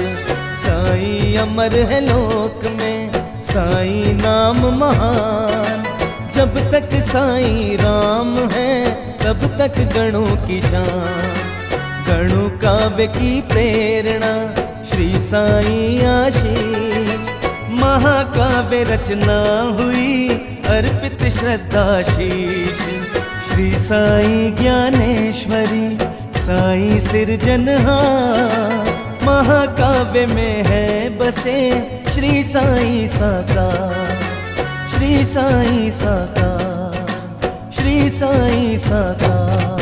साईं अमर है लोक में, साईं नाम महान, जब तक साईं राम है तब तक गणों की शान। गणों काव्य की प्रेरणा श्री साईं आशीष, महाकाव्य रचना हुई अर्पित श्रद्धा शीश। श्री साईं ज्ञानेश्वरी साईं सिरजनहार, महाकाव्य में है बसे श्री साईं साकार। श्री साईं साकार, श्री साईं साकार।